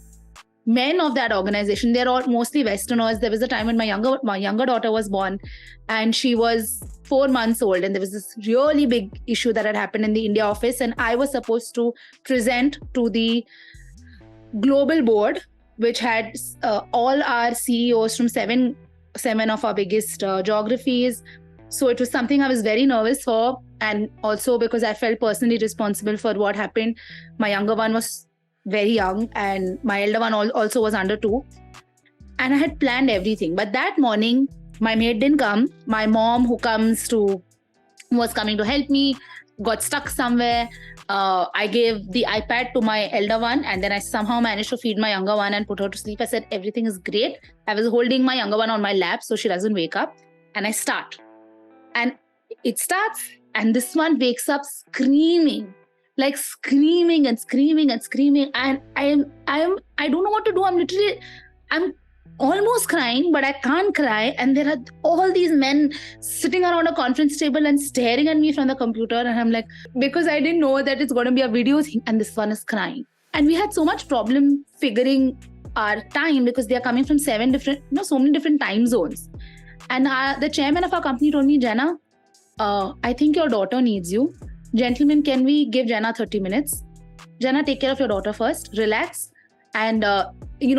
men of that organization, they're all mostly Westerners. There was a time when my younger daughter was born, and she was 4 months old, and there was this really big issue that had happened in the India office, and I was supposed to present to the global board, which had all our CEOs from seven of our biggest geographies. So it was something I was very nervous for, and also because I felt personally responsible for what happened. My younger one was very young, and my elder one also was under 2. And I had planned everything. But that morning, my maid didn't come. My mom, who was coming to help me, got stuck somewhere. I gave the iPad to my elder one, and then I somehow managed to feed my younger one and put her to sleep. I said, everything is great. I was holding my younger one on my lap so she doesn't wake up. And I start. And it starts, and this one wakes up screaming. Like screaming and screaming and screaming. And I don't know what to do. I'm almost crying, but I can't cry. And there are all these men sitting around a conference table and staring at me from the computer. And I'm like, because I didn't know that it's going to be a video thing, and this one is crying. And we had so much problem figuring our time because they are coming from so many different time zones. And the chairman of our company told me, Jenna, I think your daughter needs you. Gentlemen, can we give Jenna 30 minutes? Jenna, take care of your daughter first, relax, and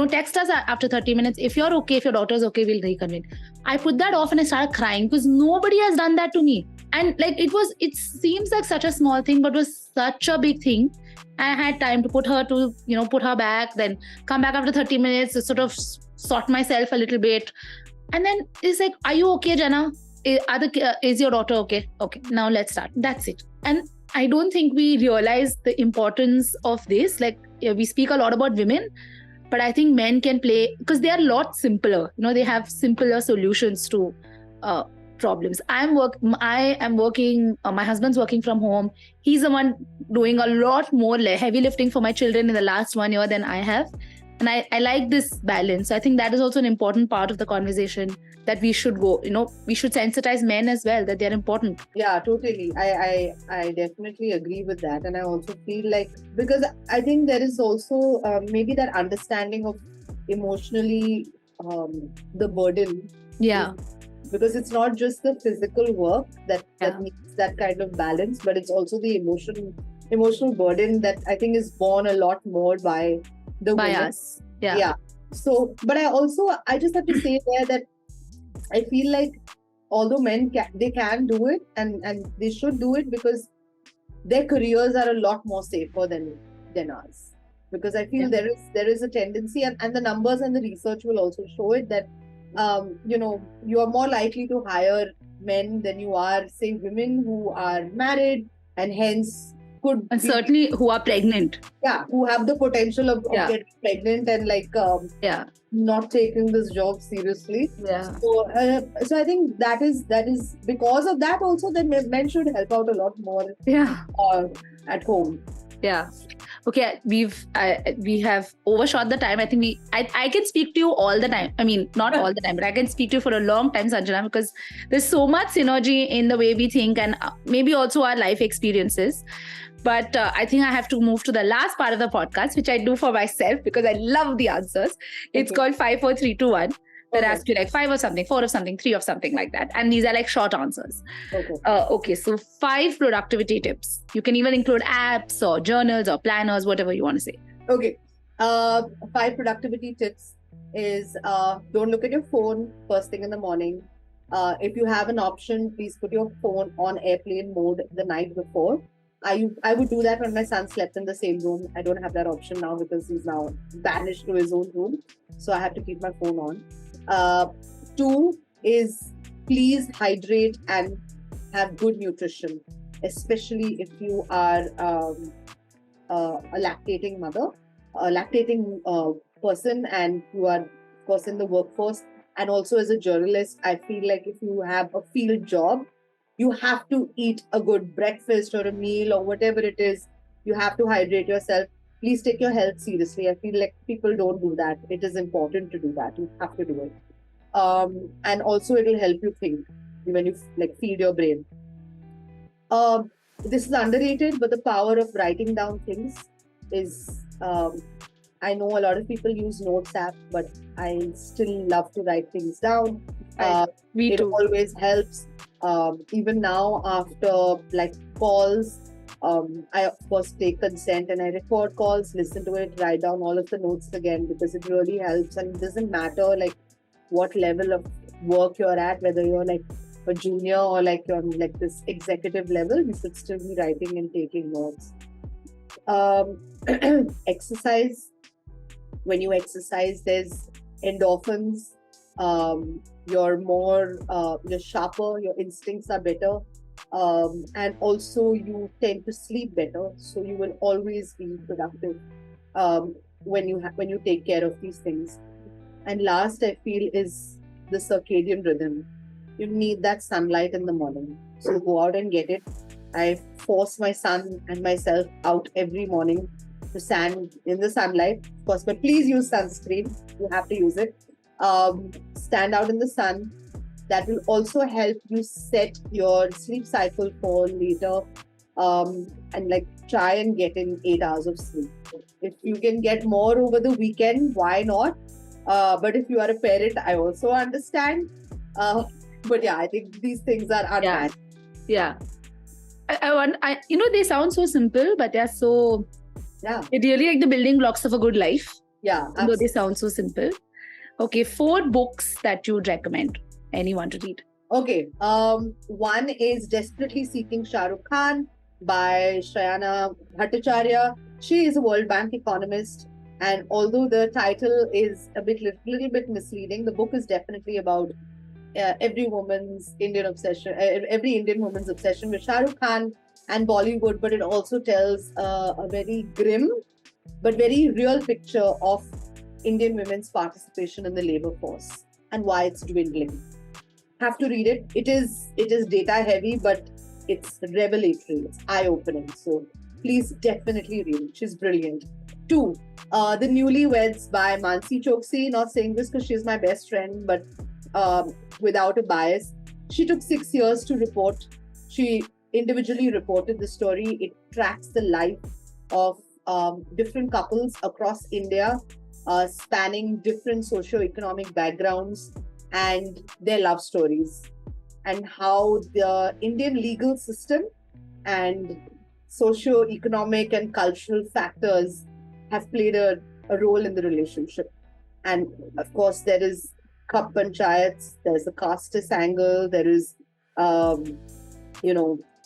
text us after 30 minutes. If you're okay, if your daughter's okay, we'll reconvene. I put that off and I started crying because nobody has done that to me. And like it seems like such a small thing, but it was such a big thing. I had time to put her back, then come back after 30 minutes to sort of sort myself a little bit. And then it's like, are you okay, Jenna? Is your daughter okay? Okay, now let's start. That's it. And I don't think we realize the importance of this. Like, we speak a lot about women, but I think men can play because they are a lot simpler. They have simpler solutions to problems. I am working. My husband's working from home. He's the one doing a lot more heavy lifting for my children in the last 1 year than I have. And I like this balance. I think that is also an important part of the conversation that we should go. We should sensitize men as well, that they're important. Yeah, totally. I definitely agree with that. And I also feel like, because I think there is also maybe that understanding of emotionally the burden. Yeah. Because it's not just the physical work that needs that kind of balance, but it's also the emotional burden that I think is borne a lot more by us. Yeah. So, but I just have to say there that I feel like although men they can do it and they should do it because their careers are a lot more safer than ours. Because I feel there is a tendency, and the numbers and the research will also show it, that you are more likely to hire men than you are, say, women who are married and hence and certainly who are pregnant. Yeah, who have the potential of getting pregnant and not taking this job seriously. Yeah. So I think that is because of that also that men should help out a lot more. Yeah. At home. Yeah. Okay, we have overshot the time. I think I can speak to you all the time. I mean, not all the time, but I can speak to you for a long time, Sanjana, because there's so much synergy in the way we think and maybe also our life experiences. But I think I have to move to the last part of the podcast, which I do for myself because I love the answers. It's called 5, 4, 3, 2, 1. That asks you like 5 of something, 4 of something, 3 of something, like that. And these are like short answers. Okay, so 5 productivity tips. You can even include apps or journals or planners, whatever you want to say. Okay. 5 productivity tips is don't look at your phone first thing in the morning. If you have an option, please put your phone on airplane mode the night before. I would do that when my son slept in the same room. I don't have that option now because he's now banished to his own room. So I have to keep my phone on. 2 is please hydrate and have good nutrition, especially if you are a lactating mother, a lactating person, and you are, of course, in the workforce, and also as a journalist, I feel like if you have a field job, you have to eat a good breakfast or a meal or whatever it is. You have to hydrate yourself. Please take your health seriously. I feel like people don't do that. It is important to do that. You have to do it. And also it'll help you think when you like feed your brain. This is underrated, but the power of writing down things is. I know a lot of people use Notes app, but I still love to write things down. Me It too. always helps. Even now, after like calls, I of course take consent and I record calls, listen to it, write down all of the notes again because it really helps. And it doesn't matter like what level of work you're at, whether you're like a junior or like you're on like this executive level, you should still be writing and taking notes. Um, exercise. When you exercise, there's endorphins. You're sharper, your instincts are better. And also you tend to sleep better. So you will always be productive when you take care of these things. And last, I feel, is the circadian rhythm. You need that sunlight in the morning. So go out and get it. I force my son and myself out every morning to stand in the sunlight, of course, but please use sunscreen. You have to use it. Stand out in the sun. That will also help you set your sleep cycle for later, and like try and get in 8 hours of sleep. If you can get more over the weekend, why not? But if you are a parent, I also understand. But yeah, I think these things are unmatched. Yeah. They sound so simple, but they're so. Yeah. They're really like the building blocks of a good life. Yeah. Though they sound so simple. Okay, 4 books that you'd recommend anyone to read. Okay. One is Desperately Seeking Shah Rukh Khan by Shrayana Bhattacharya. She is a World Bank economist. And although the title is a little bit misleading, the book is definitely about every Indian woman's obsession with Shah Rukh Khan and Bollywood. But it also tells a very grim but very real picture of Indian women's participation in the labor force and why it's dwindling. Have to read it. It is data heavy, but it's revelatory. It's eye opening. So please definitely read it. She's brilliant. 2, The Newlyweds by Mansi Choksi. Not saying this because she's my best friend, but without a bias. She took 6 years to report. She individually reported the story. It tracks the life of different couples across India, spanning different socio-economic backgrounds and their love stories, and how the Indian legal system and socio-economic and cultural factors have played a role in the relationship. And of course, there is Cup Panchayats, there's a casteist angle, there is,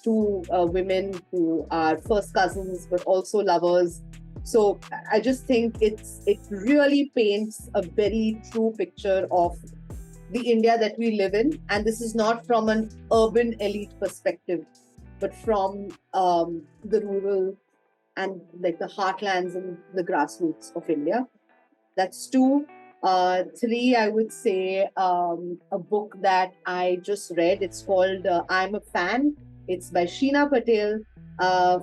2 women who are first cousins but also lovers. So I just think it really paints a very true picture of the India that we live in. And this is not from an urban elite perspective, but from the rural and like the heartlands and the grassroots of India. That's 2. 3, I would say a book that I just read. It's called I'm a Fan. It's by Sheena Patel.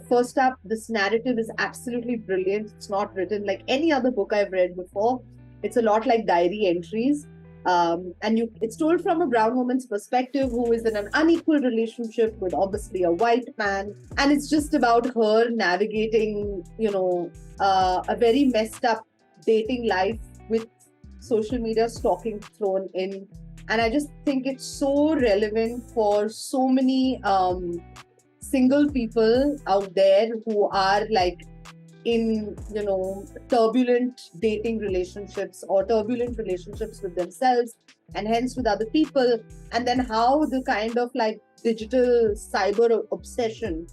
First up, this narrative is absolutely brilliant. It's not written like any other book I've read before. It's a lot like diary entries. It's told from a brown woman's perspective who is in an unequal relationship with obviously a white man. And it's just about her navigating, a very messed up dating life with social media stalking thrown in. And I just think it's so relevant for so many single people out there who are like in, turbulent dating relationships or turbulent relationships with themselves and hence with other people. And then how the kind of like digital cyber obsession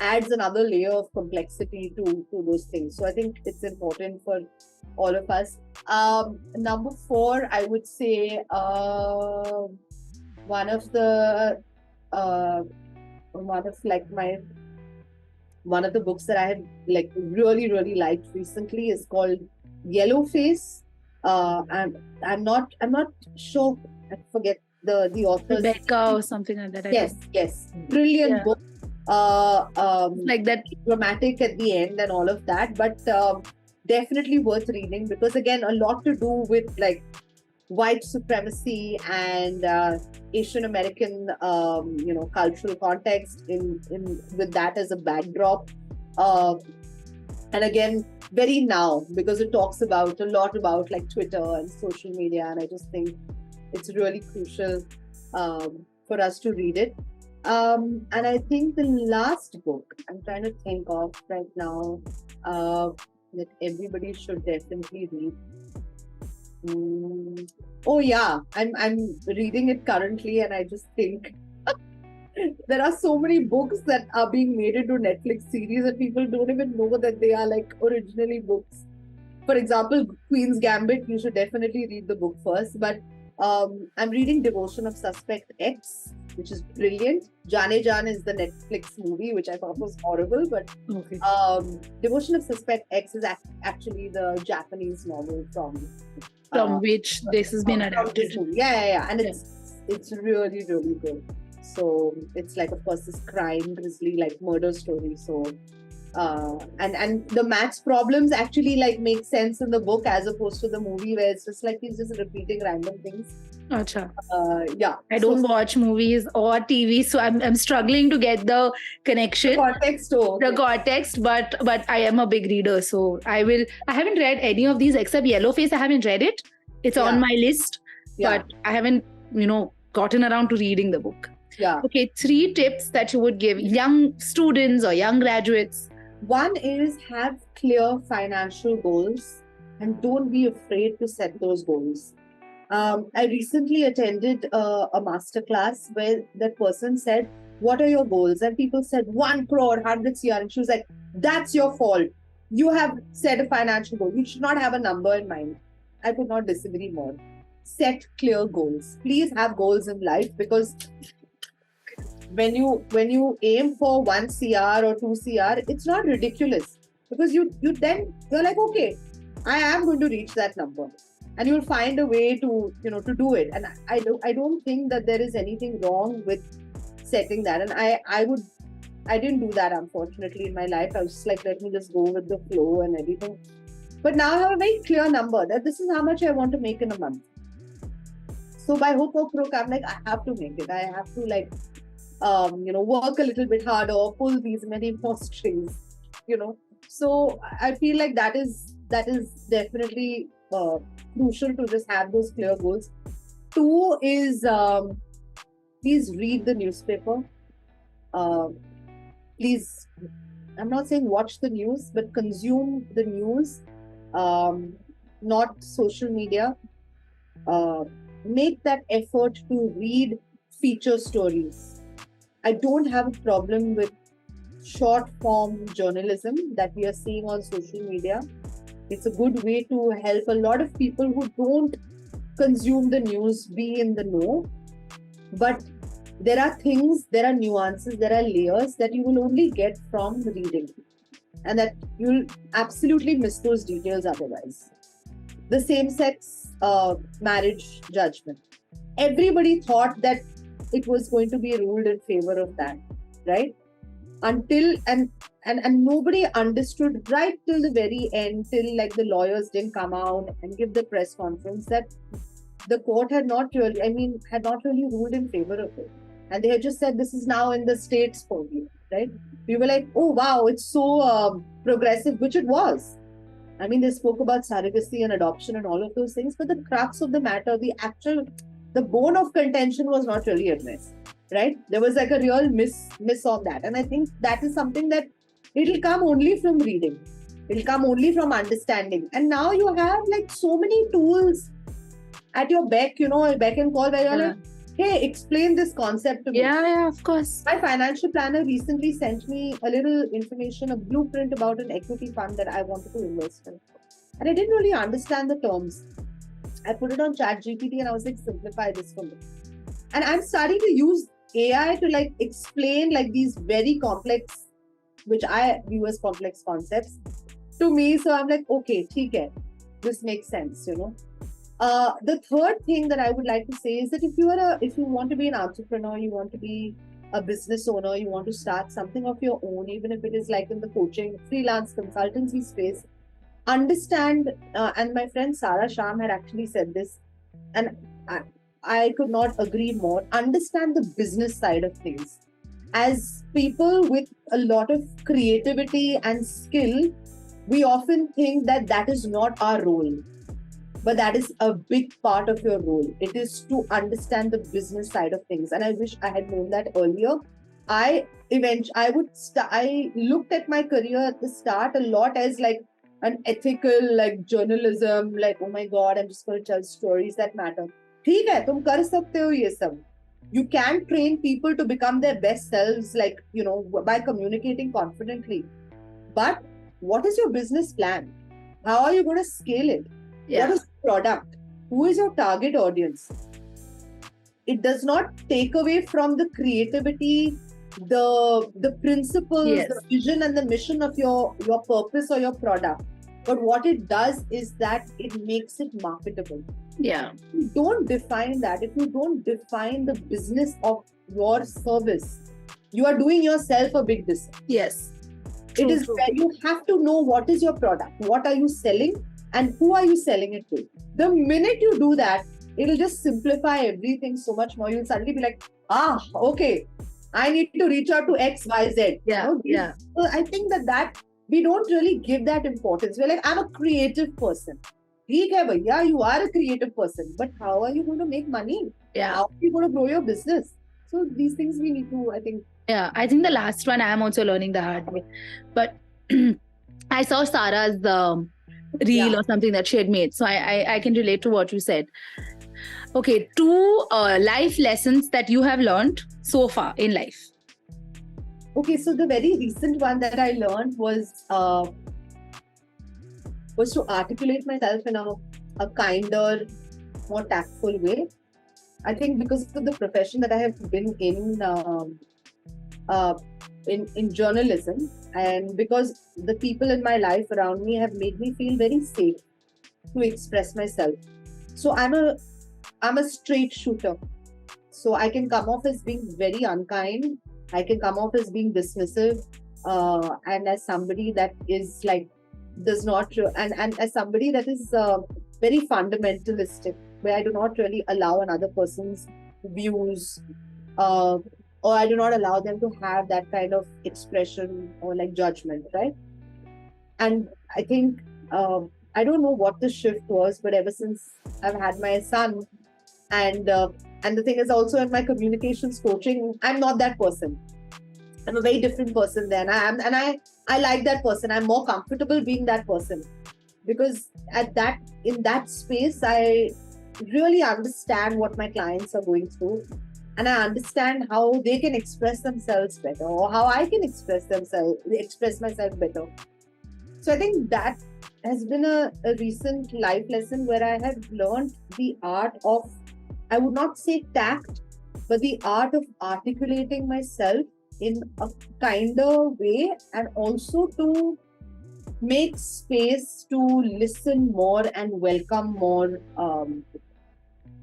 adds another layer of complexity to those things. So I think it's important for all of us. Number 4, I would say one of like my one of the books that I have like really liked recently is called Yellow Face. I'm not sure. I forget the author's. Rebecca or something like that. Yes, brilliant Yeah. book. Like that. Dramatic at the end and all of that, but definitely worth reading, because again, a lot to do with like white supremacy and Asian American, cultural context in with that as a backdrop. Uh, and again, very now, because it talks about a lot about like Twitter and social media, and I just think it's really crucial for us to read it. And I think the last book I'm trying to think of right now, that everybody should definitely read. Oh yeah, I'm reading it currently, and I just think there are so many books that are being made into Netflix series, and people don't even know that they are like originally books. For example, Queen's Gambit, you should definitely read the book first. But I'm reading Devotion of Suspect X, which is brilliant. Jane Jan is the Netflix movie, which I thought was horrible, but Okay. Devotion of Suspect X is actually the Japanese novel from which this has been from adapted. this movie. Yeah. And it's really good. So it's like, of course, this crime grisly like murder story. So and the maths problems actually like make sense in the book as opposed to the movie, where it's just like he's just repeating random things. Acha. Yeah. I don't watch movies or TV, so I'm struggling to get the connection, the context. But I am a big reader, so I haven't read any of these except Yellowface. I haven't read it. It's on my list, but I haven't gotten around to reading the book. Yeah. Okay, 3 tips that you would give young students or young graduates. One is have clear financial goals and don't be afraid to set those goals. I recently attended a masterclass where that person said, "What are your goals?" And people said 1 crore, 100 CR. And she was like, "That's your fault. You have set a financial goal. You should not have a number in mind." I could not disagree more. Set clear goals. Please have goals in life, because when you aim for 1 CR or 2 CR, it's not ridiculous, because you're like, okay, I am going to reach that number, and you'll find a way to do it. And I don't think that there is anything wrong with setting that. And I didn't do that, unfortunately, in my life. I was just like, let me just go with the flow and everything. But now I have a very clear number that this is how much I want to make in a month. So by hook or crook, I'm like, I have to make it. I have to like work a little bit harder, pull these many more strings, So I feel like that is definitely crucial, to just have those clear goals. 2 is please read the newspaper. Please, I'm not saying watch the news, but consume the news, not social media. Make that effort to read feature stories. I don't have a problem with short form journalism that we are seeing on social media. It's a good way to help a lot of people who don't consume the news be in the know. But there are things, there are nuances, there are layers that you will only get from reading, and that you'll absolutely miss those details otherwise. The same-sex marriage judgment. Everybody thought that it was going to be ruled in favor of that, right? Until and nobody understood right till the very end, till like the lawyers didn't come out and give the press conference, that the court had not really ruled in favor of it. And they had just said this is now in the state's purview, right? We were like, oh wow, it's so progressive, which it was. I mean, they spoke about surrogacy and adoption and all of those things, but the crux of the matter, the bone of contention was not really addressed, right? There was like a real miss on that. And I think that is something that it'll come only from reading. It'll come only from understanding. And now you have like so many tools at your beck and call, where you're like, hey, explain this concept to me. Yeah, of course. My financial planner recently sent me a little information, a blueprint about an equity fund that I wanted to invest in. And I didn't really understand the terms. I put it on ChatGPT and I was like, simplify this for me. And I'm starting to use AI to like explain like these very complex which I view as complex concepts to me. So I'm like, okay, theek hai, this makes sense, you know. The third thing that I would like to say is that if you want to be an entrepreneur, you want to be a business owner, you want to start something of your own, even if it is like in the coaching, freelance consultancy space, understand. And my friend Sarah Sham had actually said this, and I could not agree more. Understand the business side of things. As people with a lot of creativity and skill, we often think that that is not our role, but that is a big part of your role. It is to understand the business side of things, and I wish I had known that earlier. I looked at my career at the start a lot as like an ethical, like journalism, like, oh my god, I'm just going to tell stories that matter. ठीक है, तुम कर सकते हो ये सब. You can train people to become their best selves, like, you know, by communicating confidently. But what is your business plan? How are you going to scale it? Yeah. What is the product? Who is your target audience? It does not take away from the creativity, the principles, Yes. the vision and the mission of your purpose or your product. But what it does is that it makes it marketable. Yeah. If you don't define that, if you don't define the business of your service, you are doing yourself a big disservice. Yes. It is where you have to know what is your product, what are you selling, and who are you selling it to. The minute you do that, it'll just simplify everything so much more. You'll suddenly be like, okay, I need to reach out to X, Y, Z. Yeah. You know? Yeah. So I think that we don't really give that importance. We're like, I'm a creative person. Yeah, you are a creative person, but how are you going to make money? Yeah. How are you going to grow your business? So these things we need to, I think. Yeah, I think the last one I am also learning the hard way. But I saw Sarah's reel or something that she had made. So I can relate to what you said. Okay, 2 life lessons that you have learned so far in life. Okay, so the very recent one that I learned was to articulate myself in a kinder, more tactful way. I think because of the profession that I have been in journalism, and because the people in my life around me have made me feel very safe to express myself. So I'm a straight shooter. So I can come off as being very unkind. I can come off as being dismissive, and as somebody that is like does not and as somebody that is very fundamentalistic, where I do not really allow another person's views, or I do not allow them to have that kind of expression or like judgment, right? And I think I don't know what the shift was, but ever since I've had my son, and the thing is also in my communications coaching, I'm not that person. I'm a very different person than I am, and I like that person. I'm more comfortable being that person, because in that space, I really understand what my clients are going through, and I understand how they can express themselves better, or how I can express myself better. So I think that has been a recent life lesson where I have learned the art of, I would not say tact, but the art of articulating myself in a kinder way, and also to make space to listen more and welcome more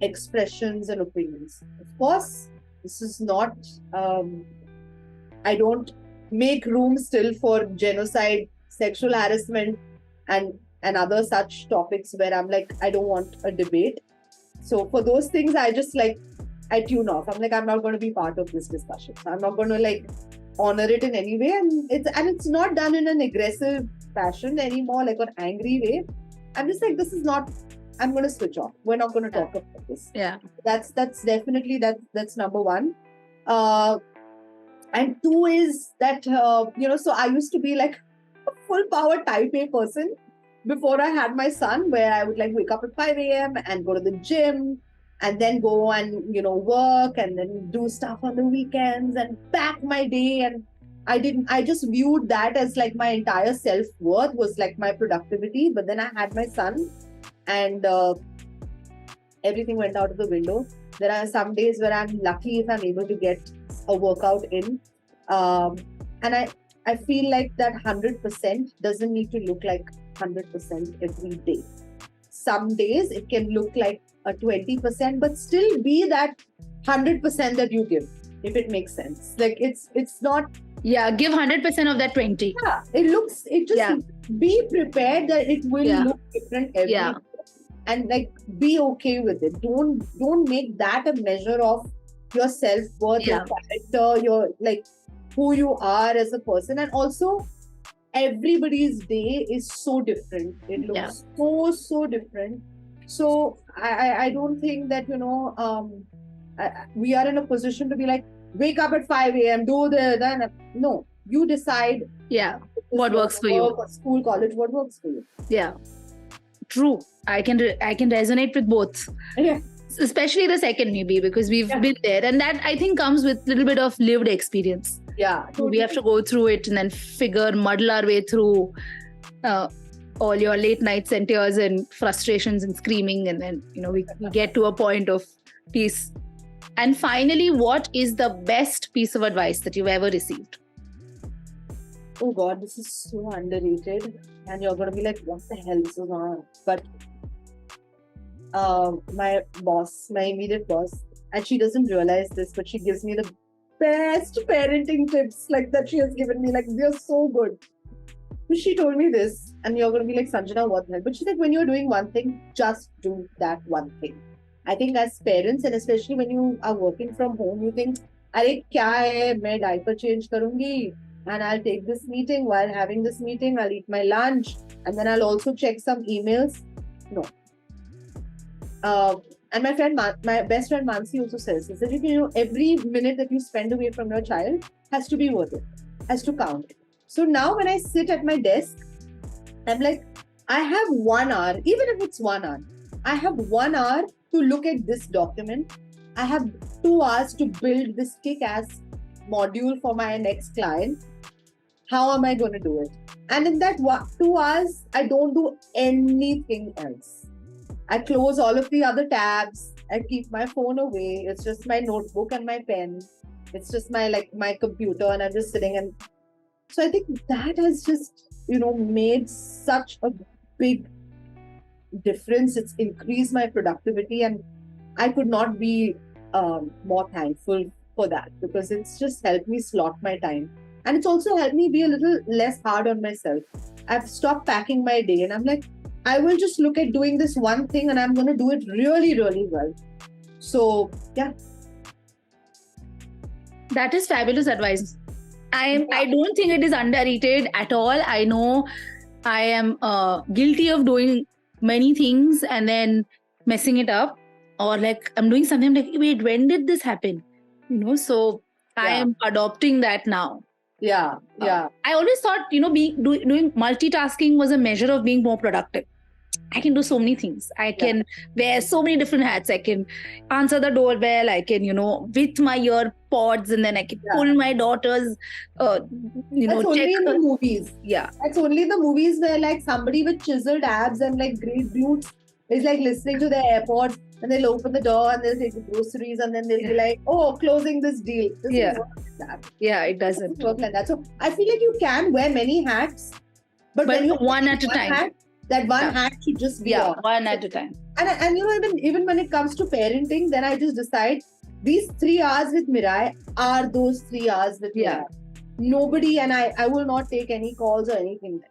expressions and opinions. Of course, this is not, I don't make room still for genocide, sexual harassment, and other such topics where I'm like, I don't want a debate. So for those things, I tune off. I'm like, I'm not going to be part of this discussion. I'm not going to like honor it in any way. And it's not done in an aggressive fashion anymore, like an angry way. I'm just like, this is not, I'm going to switch off. We're not going to talk about this. Yeah. That's definitely, that's number one. And 2 is that, so I used to be like a full power type A person before I had my son, where I would like wake up at 5 a.m. and go to the gym, and then go and, work, and then do stuff on the weekends and pack my day. And I just viewed that as like my entire self-worth was like my productivity. But then I had my son, and everything went out of the window. There are some days where I'm lucky if I'm able to get a workout in. And I feel like that 100% doesn't need to look like 100% every day. Some days it can look like a 20%, but still be that 100% that you give, if it makes sense. Like it's not. Yeah, give 100% of that 20. Yeah, it just be prepared that it will look different every day. And like be okay with it. Don't make that a measure of your self-worth, your character, your like who you are as a person. And also everybody's day is so different. It looks so different. So I don't think that we are in a position to be like, wake up at 5 a.m. do the no. You decide. Yeah, what works for you. School, college, what works for you. Yeah, true. I can resonate with both. Yeah. Especially the second, maybe, because we've been there, and that I think comes with a little bit of lived experience. Yeah, totally. We have to go through it and then muddle our way through all your late nights and tears and frustrations and screaming, and then we get to a point of peace. And finally, what is the best piece of advice that you've ever received? Oh God, this is so underrated, and you're gonna be like, what the hell is going on? But my immediate boss, and she doesn't realize this, but she gives me the best parenting tips like that she has given me. Like, they're so good. But she told me this, and you're gonna be like, Sanjana, what the hell? But she said, when you're doing one thing, just do that one thing. I think as parents, and especially when you are working from home, you think, "Arey kya hai? Main diaper change karungi, and I'll take this meeting. While having this meeting, I'll eat my lunch, and then I'll also check some emails." No. And my best friend Mansi also says this, that every minute that you spend away from your child has to be worth it, has to count. So now when I sit at my desk, I'm like, I have 1 hour, even if it's 1 hour, I have 1 hour to look at this document. I have 2 hours to build this kick-ass module for my next client. How am I going to do it? And in that 2 hours, I don't do anything else. I close all of the other tabs. I keep my phone away. It's just my notebook and my pen. It's just my computer, and I'm just sitting. And so I think that has just, made such a big difference. It's increased my productivity, and I could not be more thankful for that, because it's just helped me slot my time. And it's also helped me be a little less hard on myself. I've stopped packing my day, and I'm like, I will just look at doing this one thing, and I'm going to do it really, really well. So, yeah. That is fabulous advice. I don't think it is underrated at all. I know I am guilty of doing many things and then messing it up, or like I'm doing something like, wait, when did this happen? So I am adopting that now. Yeah. I always thought, doing multitasking was a measure of being more productive. I can do so many things. I can wear so many different hats. I can answer the doorbell. I can, with my ear pods, and then I can pull my daughter's, That's only in the movies. Yeah. That's only the movies where like somebody with chiseled abs and like great glutes is like listening to their AirPods, and they'll open the door and they'll take the groceries, and then they'll be like, oh, closing this deal. This Yeah. doesn't work like that. Yeah, it doesn't. It doesn't work like that. So I feel like you can wear many hats, but when you one at a time. hat, that one hat should just be on. One at a time. And even when it comes to parenting, then I just decide these 3 hours with Mirai are those 3 hours with Mirai. Nobody, and I will not take any calls or anything.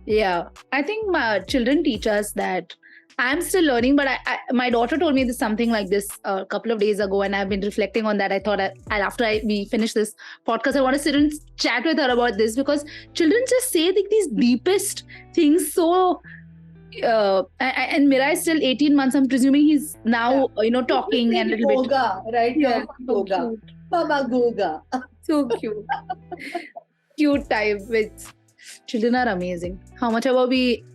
Yeah, I think my children teach us that. I'm still learning, but my daughter told me something like this a couple of days ago, and I've been reflecting on that. I thought after we finish this podcast, I want to sit and chat with her about this, because children just say these deepest things. So, and Mirai is still 18 months. I'm presuming he's now, talking and a little bit. Goga, right? Yeah, Goga. so cute. Mama Goga. So cute. Cute time. With children are amazing. How much ever we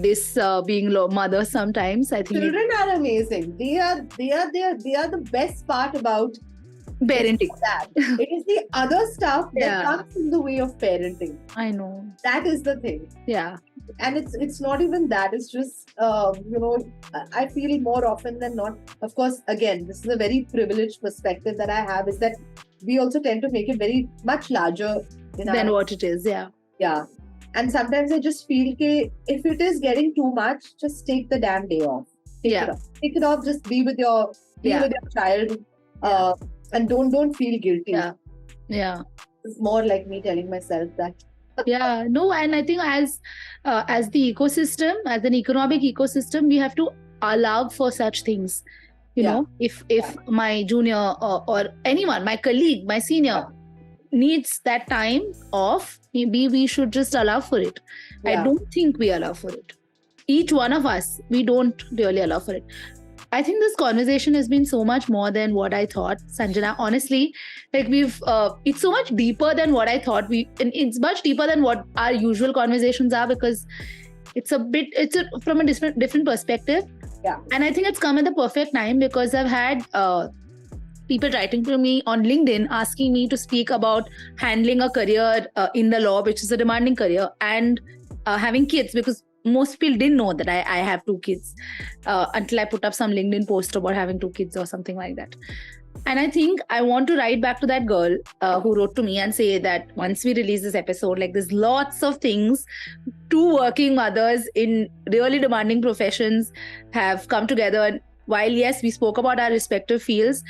diss being mothers sometimes. I think children are amazing. They are the best part about parenting. That it is the other stuff that comes in the way of parenting. I know. That is the thing. Yeah. And it's not even that. It's just I feel more often than not. Of course, again, this is a very privileged perspective that I have, is that we also tend to make it very much larger than what it is. Yeah. Yeah. And sometimes I just feel that if it is getting too much, just take the damn day off. Take it off. Just be with your child, and don't feel guilty. Yeah. It's more like me telling myself that. Yeah. No, and I think as the ecosystem, as an economic ecosystem, we have to allow for such things. You know, if my junior or anyone, my colleague, my senior needs that time off, maybe we should just allow for it. I don't think we allow for it. Each one of us, we don't really allow for it. I think this conversation has been so much more than what I thought, Sanjana. Honestly, like it's so much deeper than what I thought. And it's much deeper than what our usual conversations are, because it's from a different perspective. Yeah. And I think it's come at the perfect time, because I've had people writing to me on LinkedIn asking me to speak about handling a career in the law, which is a demanding career, and having kids, because most people didn't know that I have 2 kids until I put up some LinkedIn post about having 2 kids or something like that. And I think I want to write back to that girl who wrote to me and say that once we release this episode, like, there's lots of things 2 working mothers in really demanding professions have come together. And while, yes, we spoke about our respective fields,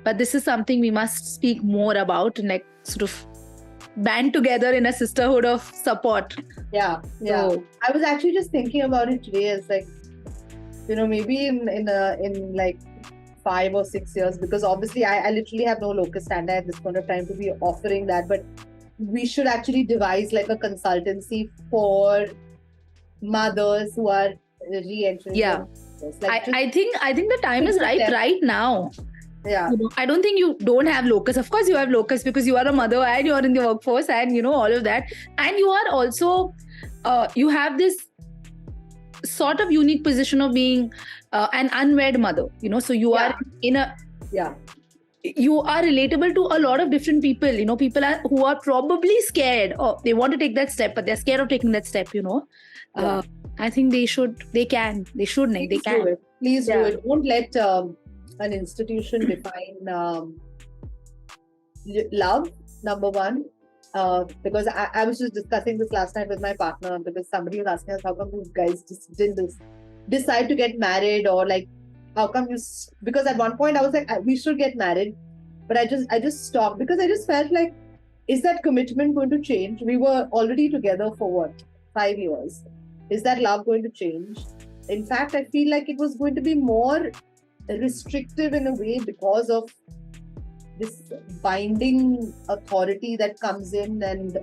but this is something we must speak more about and like sort of band together in a sisterhood of support. Yeah. So, I was actually just thinking about it today as like, maybe in like 5 or 6 years, because obviously I literally have no locus standi at this point of time to be offering that, but we should actually devise like a consultancy for mothers who are re-entering. Yeah. Like I think the time is right now. Yeah. I don't think you don't have locus. Of course you have locus, because you are a mother and you are in the workforce and all of that. And you are also, you have this sort of unique position of being an unwed mother, so you are in a... Yeah. You are relatable to a lot of different people, people who are probably scared, or they want to take that step, but they're scared of taking that step, I think they can. Please do it. Don't let an institution define love, number one. Because I was just discussing this last night with my partner, because somebody was asking us, how come you guys just didn't decide to get married, or like, how come you... Because at one point I was like, we should get married, but I just stopped, because I just felt like, is that commitment going to change? We were already together for what, 5 years? Is that love going to change? In fact, I feel like it was going to be more restrictive in a way, because of this binding authority that comes in, and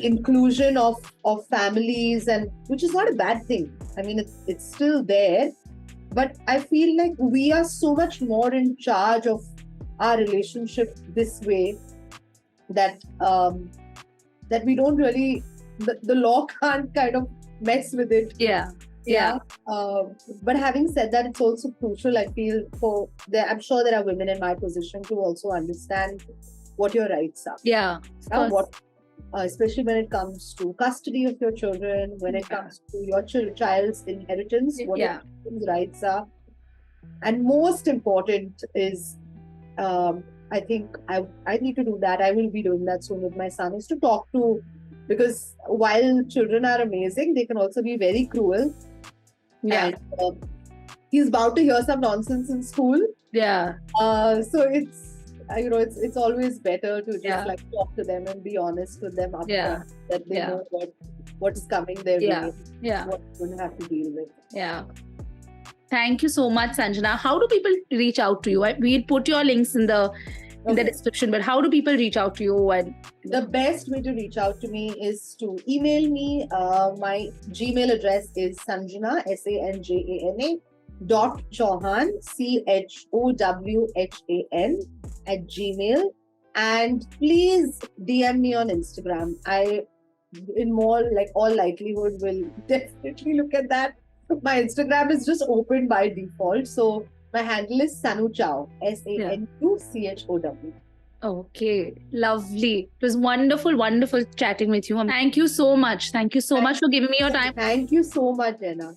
inclusion of families, and which is not a bad thing. I mean, it's still there, but I feel like we are so much more in charge of our relationship this way that we don't really, the law can't kind of mess with it. Yeah. But having said that, it's also crucial, I feel, I'm sure there are women in my position to also understand what your rights are. Yeah. Especially when it comes to custody of your children, when it comes to your child's inheritance, what your children's rights are. And most important is, I think I need to do that. I will be doing that soon with my son, is to talk to, because while children are amazing, they can also be very cruel. Yeah. And, he's about to hear some nonsense in school. Yeah. So it's always better to just like talk to them and be honest with them upfront, that they know what is coming their way, what they're going to have to deal with. Yeah. Thank you so much, Sanjana. How do people reach out to you? We'll put your links in the description, but how do people reach out to you? And the best way to reach out to me is to email me. My Gmail address is Sanjana, SANJANA .Chowhan, CHOWHAN @gmail. And please DM me on Instagram. I, in more like all likelihood, will definitely look at that. My Instagram is just open by default. So my handle is Sanu Chow, SANUCHOW. Okay, lovely. It was wonderful chatting with you. Thank you so much. Thank you so much for giving me your time. Thank you so much, Jenna.